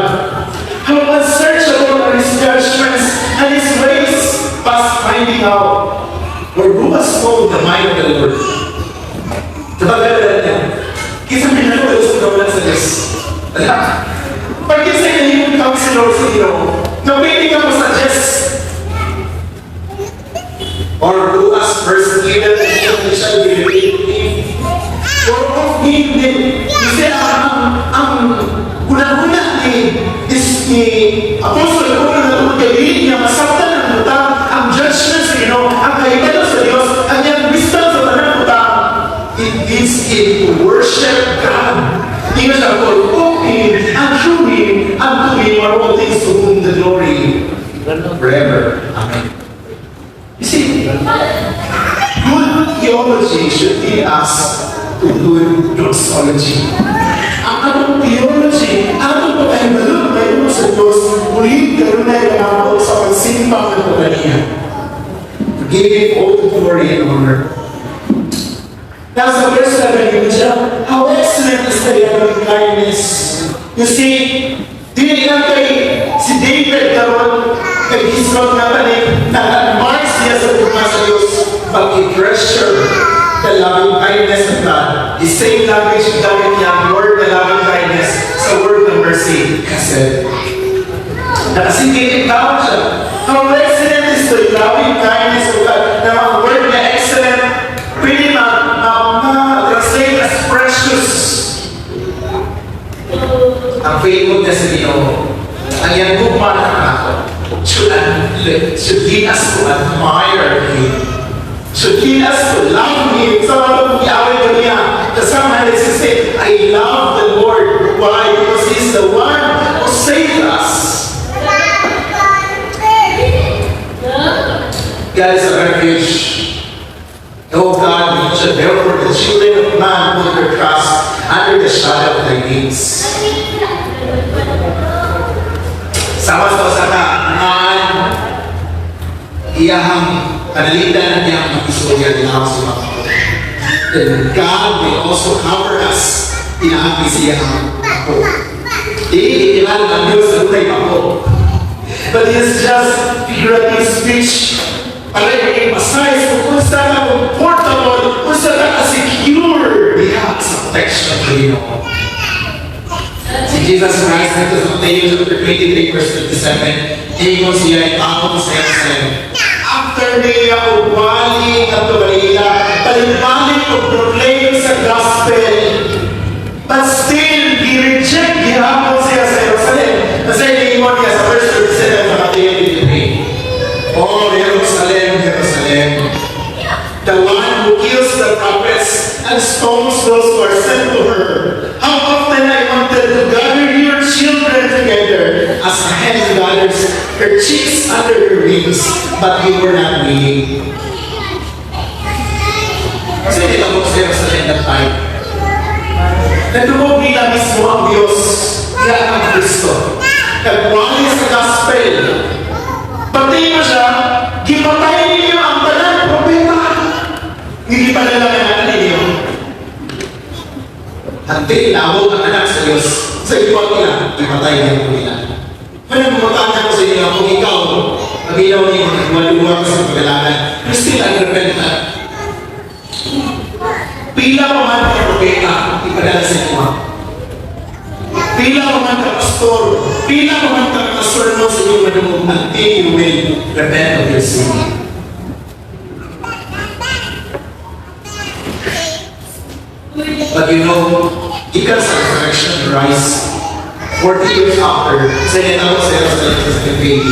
[SPEAKER 1] how unsearchable are His judgments and His ways, past finding out. For who has known the mind of the Lord? Kapag-alala niya, kisa may nalulos sa kawalan sa Diyos. Pag-isa niya yung counselor sa iyo, napiling ka mo sa Diyos. Or who has persecuted and shall be repaid. For of Him din, kasi ang una-una ni Apostle Paul na tumutuloy niya masaktan ng utang, ang judgment sa Ginoo, ang kahitado sa Diyos, ang yung wisdom sa tanang utang. It leads him to worship God. Hindi siya called of Him, and through Him, and to Him are all things to whom the glory forever. Amen. You see, good theology should lead us to good doxology. Ang atong theology, atong pagkahibalog na ito sa Diyos, muling karunay na ako sa pagsimpang ng pagkaniya. Give Him all the glory and honor. Now sa verse 7, yun siya, how excellent is the loving kindness. You see, di lang kay si David karon kay Israel na tanin, nag-advance niya sa tuma sa Diyos, but i-treasure the loving kindness of God. The same language gamit niya ang word na loving kindness sa word ng mercy. Kasi, nakasingkit yung tawag siya. How excellent is the loving kindness of God. Na ang word na excellent, pwede ma-translate as precious. Ang faithfulness sa Ginoo, ang yan gugma ng ako, should lead us to admire Him. Should lead us to love Him. Sa mga pag-iawin ko niya, kasama na say, I love the Lord. Why? Because He's the one who saved us. God is a refuge. Oh God, we should therefore the children of man put their trust under the shadow of Thy wings. Sama sa kanaan, iyahang kanalitan na niyang mag-istorya nila sa mga then God will also cover us in ang isiyahang ako. Iilan ang Diyos sa tunay ako. But it's just figurative speech. Para yung masay sa kung saan ka comfortable, kung saan ka secure diha sa protection ng Ginoo. Si Jesus Christ nito sa Matthew chapter 23 verse 27, tingin siya itapon sa Jerusalem. After niya uwali at tumalila, balik-balik o proclaim sa gospel. But still, i-reject gihapon siya sa Jerusalem. Kasi iniwan niya sa verse 37 sa Matthew 23. Oh, Jerusalem, Jerusalem, the one who kills the prophets and stones those who are sent to her. How often I wanted to gather your children together as a hen gathers her chicks under her wings, but you were not willing. Kasi dito po sa Jerusalem that time. Nagdumog nila mismo ang Diyos, nila ang Kristo. Nagwali sa gospel. Pati mo siya, gipatay ninyo ang talang propeta. Hindi pa nalaman ninyo. Hantay inabot ang anak sa Diyos. Sa ipot nila, ipatay niya po nila. Kaya mamatanda ko sa inyo, kung ikaw, nabilaw niyo, nagmaluwa ka sa pagkalanan, you're still unrepentant. Pila pa man ka propeta, ipadala sa inyo. Pila pa man ka pastor, pila pa man ka pastor mo sa inyong manumog, until you will repent of your sin. But you know, ikan sa resurrection rise 40 years after, sa inatawag sa Diyos sa baby,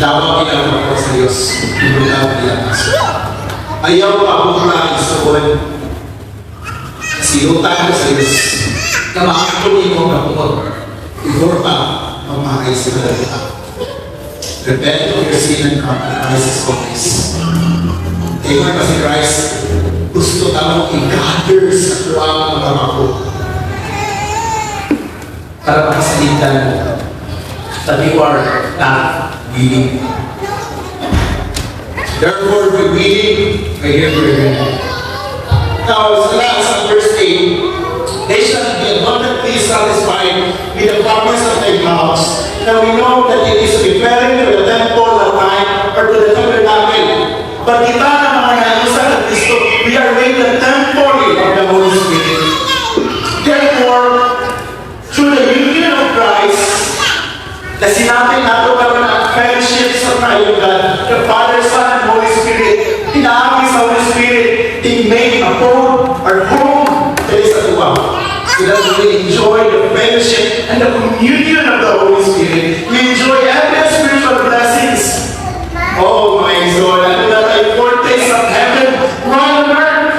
[SPEAKER 1] tawag kinalaman ko sa Diyos, pinulawag nila kaso. Ayaw pa ako na isuon. Sinutan ko sa Diyos, na makakatuloy mo na kumot. Before pa, mamahay sa kalagita. Repent of your sin and come to Christ's office. Kaya pa si Christ, gusto tamo i-gather sa tuwang mga mako. Para makasalitan mo that you are not willing. Therefore, be willing, may hear you. Now, sa verse 8, they shall be abundantly satisfied with the promise of thy mouths. Now we know that it is referring to the temple at time or to the tabernacle. But kita na mga nalusan ng Kristo, we are made the temple of the Holy Spirit. Therefore, through the union of Christ, na sinabi nato karon ang fellowship sa tayo God, the Father, Son, and Holy Spirit, inaagi sa Holy Spirit, it made a home or home that is at luwa. So that we enjoy the fellowship and the communion of the Holy Spirit. We enjoy every spiritual blessings. Oh my God, and that I foretaste of heaven right on earth.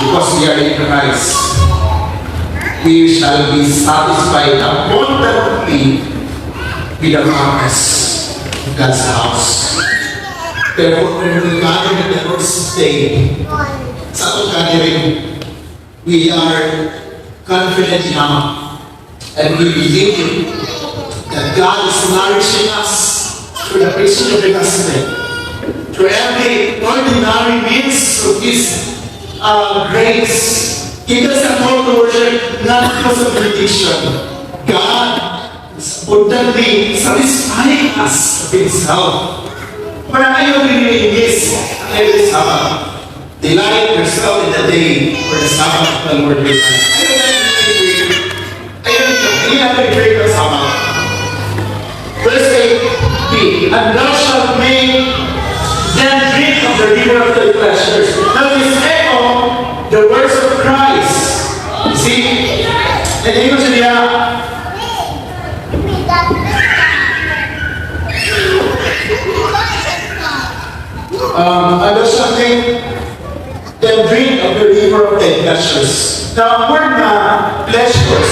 [SPEAKER 1] Because we are in Christ, we shall be satisfied abundantly with the promise of God's house. Therefore, when we gather in the Lord's day, sa atong gathering, we are confident enough and we believe that God is nourishing us through the preaching of the gospel, through every ordinary means of His grace. He doesn't call to worship not because of religion. God is abundantly satisfying us of Himself. Para ayaw nililinis every Sabbath. Delight yourself in the day for the Sabbath of the Lord your God. Ayaw na i-break the Sabbath. Verse 8b, and thou shalt make them drink of the river of thy pleasures. Now this echo the words of Christ. You see? And then ko siya and thou shalt make them drink of the river of thy pleasures. Now, ang word na pleasures,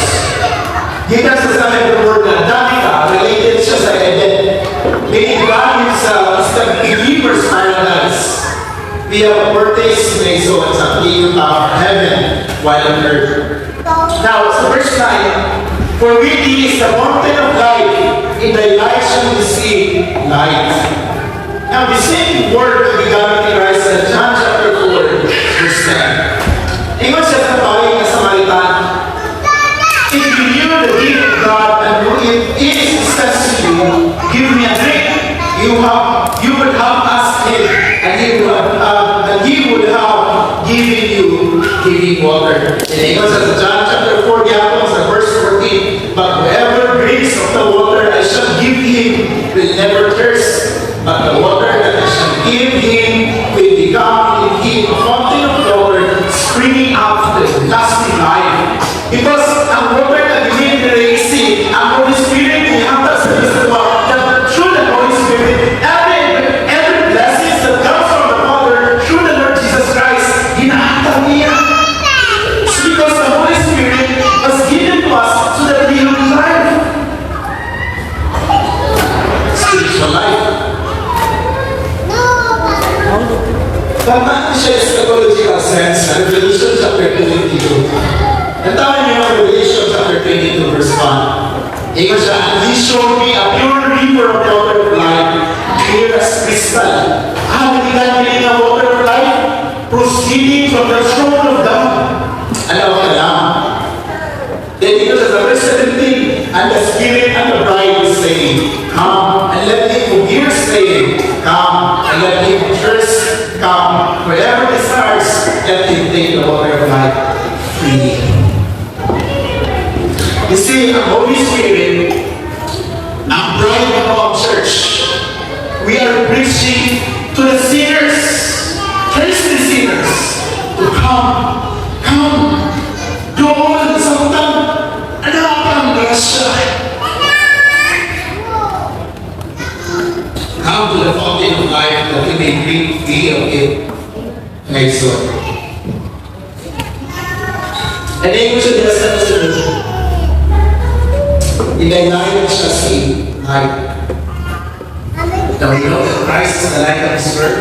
[SPEAKER 1] given sa sabi ng word na damika, related siya sa Eden. Meaning, value sa believer's paradise. We have a foretaste in so it's a kingdom of heaven while on earth. Now, so verse 9, for with thee is the mountain of life, in thy light shall we see light. Now, the same word that we got in Christ in John chapter 4, verse 10. Ingon siya sa tawag na Samaritan, if you knew the gift of God and if it is says to you, give me a drink, you would have asked Him, and He would have given you living water. And ingon siya sa John chapter 4, yapon sa verse 14, but whoever drinks of the water I shall give him will never thirst. But the water that I shall give him will become in him a fountain of water springing up to lasting life. Because ang water na dinidresi, ang Holy Spirit ihatag sa Kristo, that through the Holy Spirit, every blessing that comes from the Father through the Lord Jesus Christ, hinahatag niya. It's because the Holy Spirit was given to us so that we have life. Spiritual life. Tama siya sa theological sense, Revelation chapter 22. Natawin niyo ang Revelation chapter 22 verse 1. Ingon siya, and He showed me a pure river of water of life, clear as crystal. Hindi ka nilin ang water of life, proceeding from the throne of God. Ano ka lang? Then ito sa verse 17, and the Spirit and the bride is saying, come, and let him who hears saying, come, and let him thirst come. Whoever desires, let him take the water of life freely. You see, ang Holy Spirit, ang bride of our church, we are preaching to the sinners, thirsty sinners, to come, do all the sometimes So, and then you should just understand, inaynayan siya si light. Now we know that Christ is the light of this world.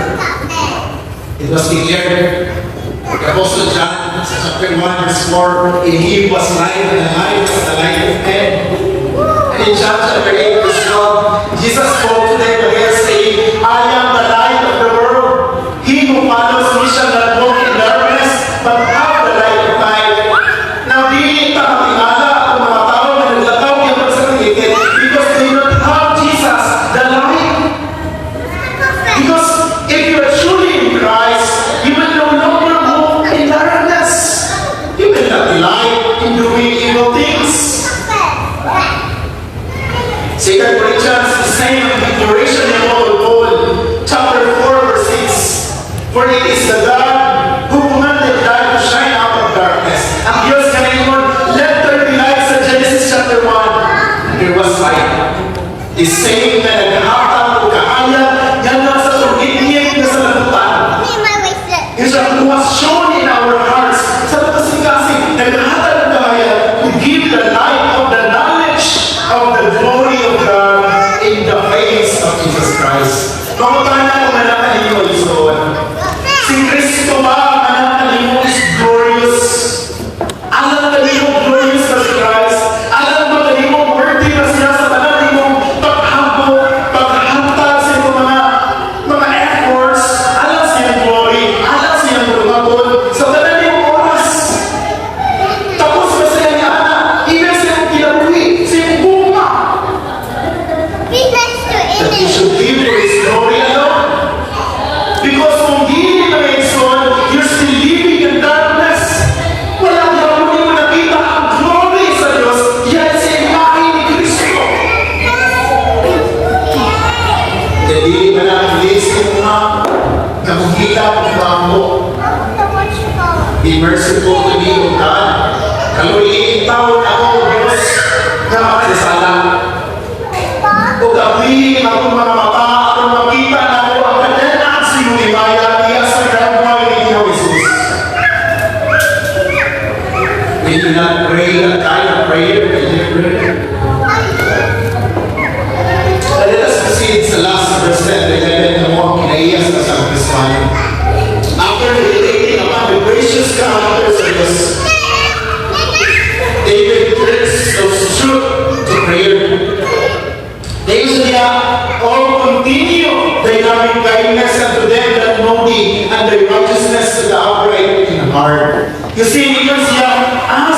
[SPEAKER 1] It was declared, the Apostle John, chapter 1, verse 4, in him was light, and the light was the light of men. And in John chapter 8, verse 12, Jesus spoke to them again, saying, I am the light of the world. He who follows me shall not walk in darkness, but have the light of life. Now, di ita matingala ang mga tao na naglakaw yung pagsakitin because they don't have Jesus, the light. Because if you are truly in Christ, you will no longer walk in darkness. You will not delight in doing evil things. 2 Corinthians, the same declaration in Paul, chapter 4, verse 6. For it is the God who commanded light to shine out of darkness. Ang Diyos ngayon, let there be light sa Genesis chapter 1. And there was light. The same na naghahatang o kaaya, yan lang sa tungit-ngit na sa lagutan. Yes, who was shown in our hearts. Sa kasi, naghahatang o kaaya to give the light of the knowledge of the glory of God in the face of Jesus Christ. Pangutana kung nalaman ninyo isoon. Si Kristo ba ang anak ninyo is glorious? Alam na ninyo glorious na si Christ? Alam ba ninyo worthy na siya sa tanan ninyo paghambog, paghantag sa inyo mga efforts? Alam siyang glory, alam siyang lumabot sa tanan ninyo oras. Tapos ba siya niya anak? Even siyang kinabuhi, siyang bunga. That he should live for his glory alone. Because kung hindi na may son, you're still living in darkness. Wala niya mo nakita ang glory sa Diyos. Yan sa imahe ni Kristo. Hindi ba na ang listing mo na nakukita ang bangko? Be merciful to me, O God. Kaluliin taon ako, Diyos, na makasasala. O gabi, akong mga mata, akong makita na ako ang kadanan sa iyong himaya, iya sa karamay ni Iyong Jesus. We do not pray that kind of prayer, we do pray. Let us proceed sa last verse 10 na mo, kinaiyas na sa Kristiyan. After meditating upon the gracious characters of Diyos, David turns those truth to prayer. David niya, all continue thy loving kindness unto them that know thee, and thy righteousness to the upright in heart. You see, because siya,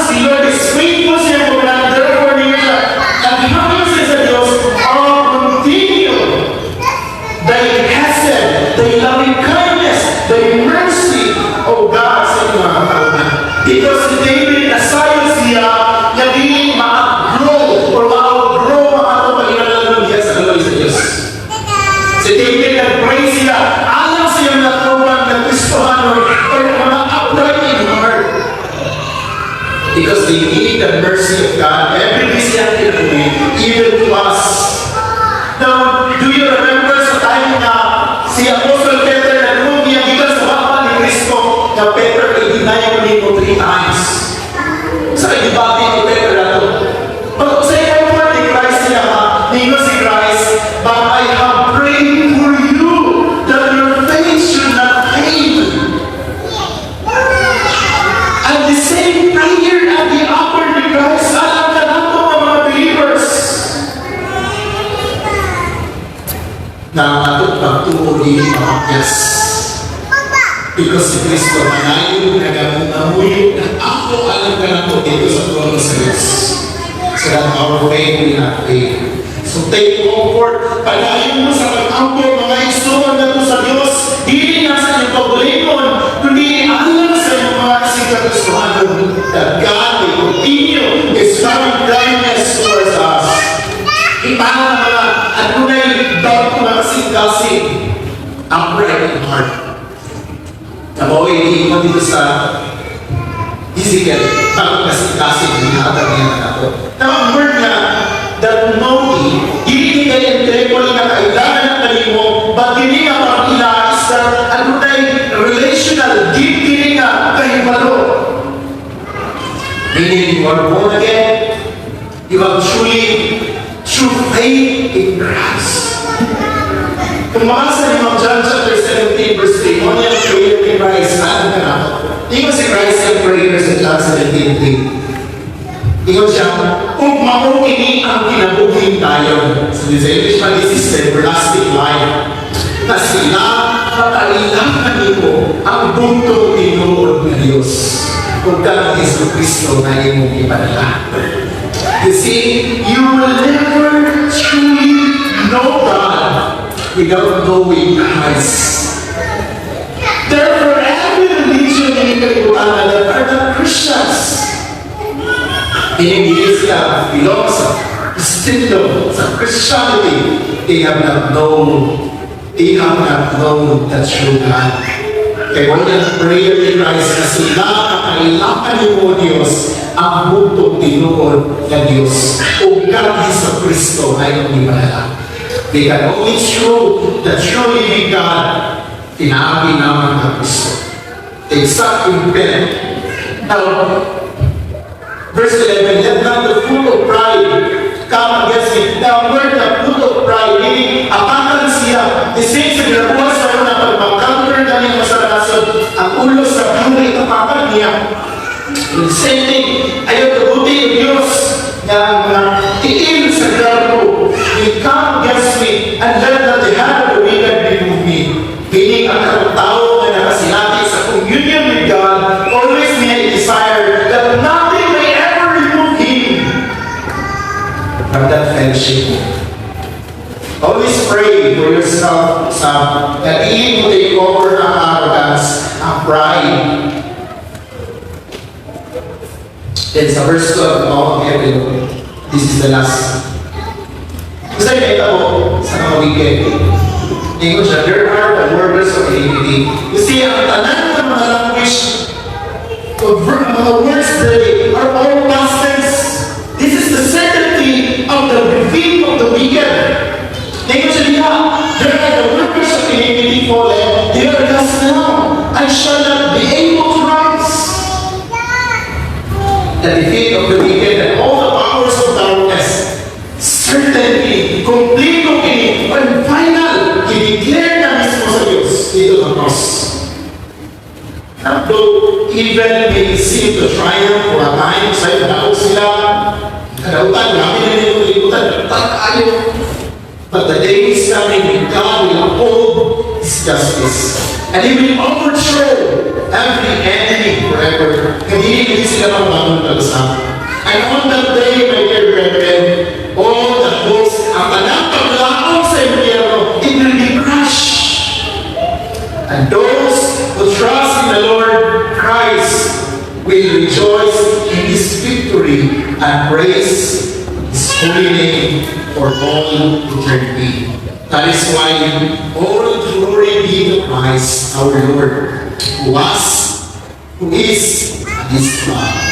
[SPEAKER 1] si Lord is faithful siya kung na, therefore niya siya, naghahagal siya sa Diyos, all continue thy hesed, thy loving kindness, thy mercy, O God, sa inyo mga kapatid. Because si David, nasayo siya, naging ma-grow or ma-outgrow mga kapag-inalan niya sa galoy sa Diyos. Si David nag-pray siya, alam siyang naturuan ng Kristohan or mga upright in heart. Because they need the mercy of God every day siyang kinabuhi, even to us. Now, do you remember sa time na si Apostle Peter nag-move niya gikan sa bapa ni Kristo na Peter i-deny mo 3 times? Sa kagibati ni Peter na ito. Pag sa comfort ni Christ niya ha, ninyo si Christ, but I have prayed for you that your faith should not fade. And the same prayer at the upper ni Christ, alam ka na ito mga believers. Na atot pagtuo di makakyas. Because si Kristo manayon nagamuyo na ako alam ka na ito dito sa trono sa Diyos. So that our faith will not fail. So take comfort, panayon mo sa pag-ampo mga isuman na ito sa Diyos. Hindi na sa iyong pabulimon, kundi alam sa iyong mga sikatustuhan that God will continue His loving kindness towards us. Ipang mga adunay doubt na kasing-kasing upright in heart. Nabawi, hindi mo dito sa Ezekiel, parang kasing-kasing hinahatag niya na ito. Now, ang word na that know thee, hindi kayo intellectual na kailangan ng kanimo, but hindi nga parang ila is that adunay relational are born again, you have truly true faith in Christ. Kung makasa ni John chapter 17 verse 3, mo niya prayer ni Christ, ano ka na? Tingnan si Christ ang prayer sa John 17:3. Tingnan siya, kung makukinig ang kinabuhin tayo. So this English man, this is the everlasting life. Na sila makailangan mo ang buntong tinuod ng Diyos. Kung ka ng Yesu Cristo na iyong ipadala. You see, you will never truly know God without knowing Christ. Therefore, every religion in kalibutan that are not Christians, Iglesia belongs sa Christendom, sa Christianity, they have not known the true God. Kaya walang prayer ni Christ na sila kakailangan mo Diyos ang buntong tinuod ng Diyos o God sa Kristo na iyong ipadala. They can only true the true living God tinabi naman ng Kristo. They start in bed. Now, verse 11, let not the fruit of pride come against me. Now, word the fruit of pride, meaning, apakan siya, the same sa ginabuha sa una, pag mag-counter na niya sa rason, ang ulo sa buhay, apakan niya. The same thing, ayaw kabuti ng Diyos na mga tiil sa grabo, will come against me, and let not the hand of the wicked remove me. Meaning, ang tao na nakasilati sa communion with God, always may desire that nothing may ever remove him from that fellowship. Always pray for yourself that he will take over ang arrogance, ang pride. Then sa verse 12, this is the last. Kasi nakita ko sa mga weekend, tingin ko siya, there are the workers of iniquity. You see, ang tanan ng mga language, mga words they are all past tense. This is the certainty of the defeat of the wicked. Tingin ko siya, there are the workers of iniquity fallen, they are cast down, and shall not be able to rise. The defeat of the wicked and all the powers of darkness, certainly, completo and final, i-declare na mismo sa Diyos dito sa cross. Though evil may seem to triumph for a time, sa'yo daw sila, kadautan, grabe na nito libutan, tayo. But the day is coming when God will uphold His justice. And He will overthrow every enemy forever. Hindi sila magbangon pag-usap. And on that day, my dear brethren, all the hosts, ang tanang paglaong sa impyerno, it will be crushed. And those who trust in the Lord Christ will rejoice in His victory and praise His holy name for all eternity. That is why all glory be to Christ our Lord, who was, who is, and is to come.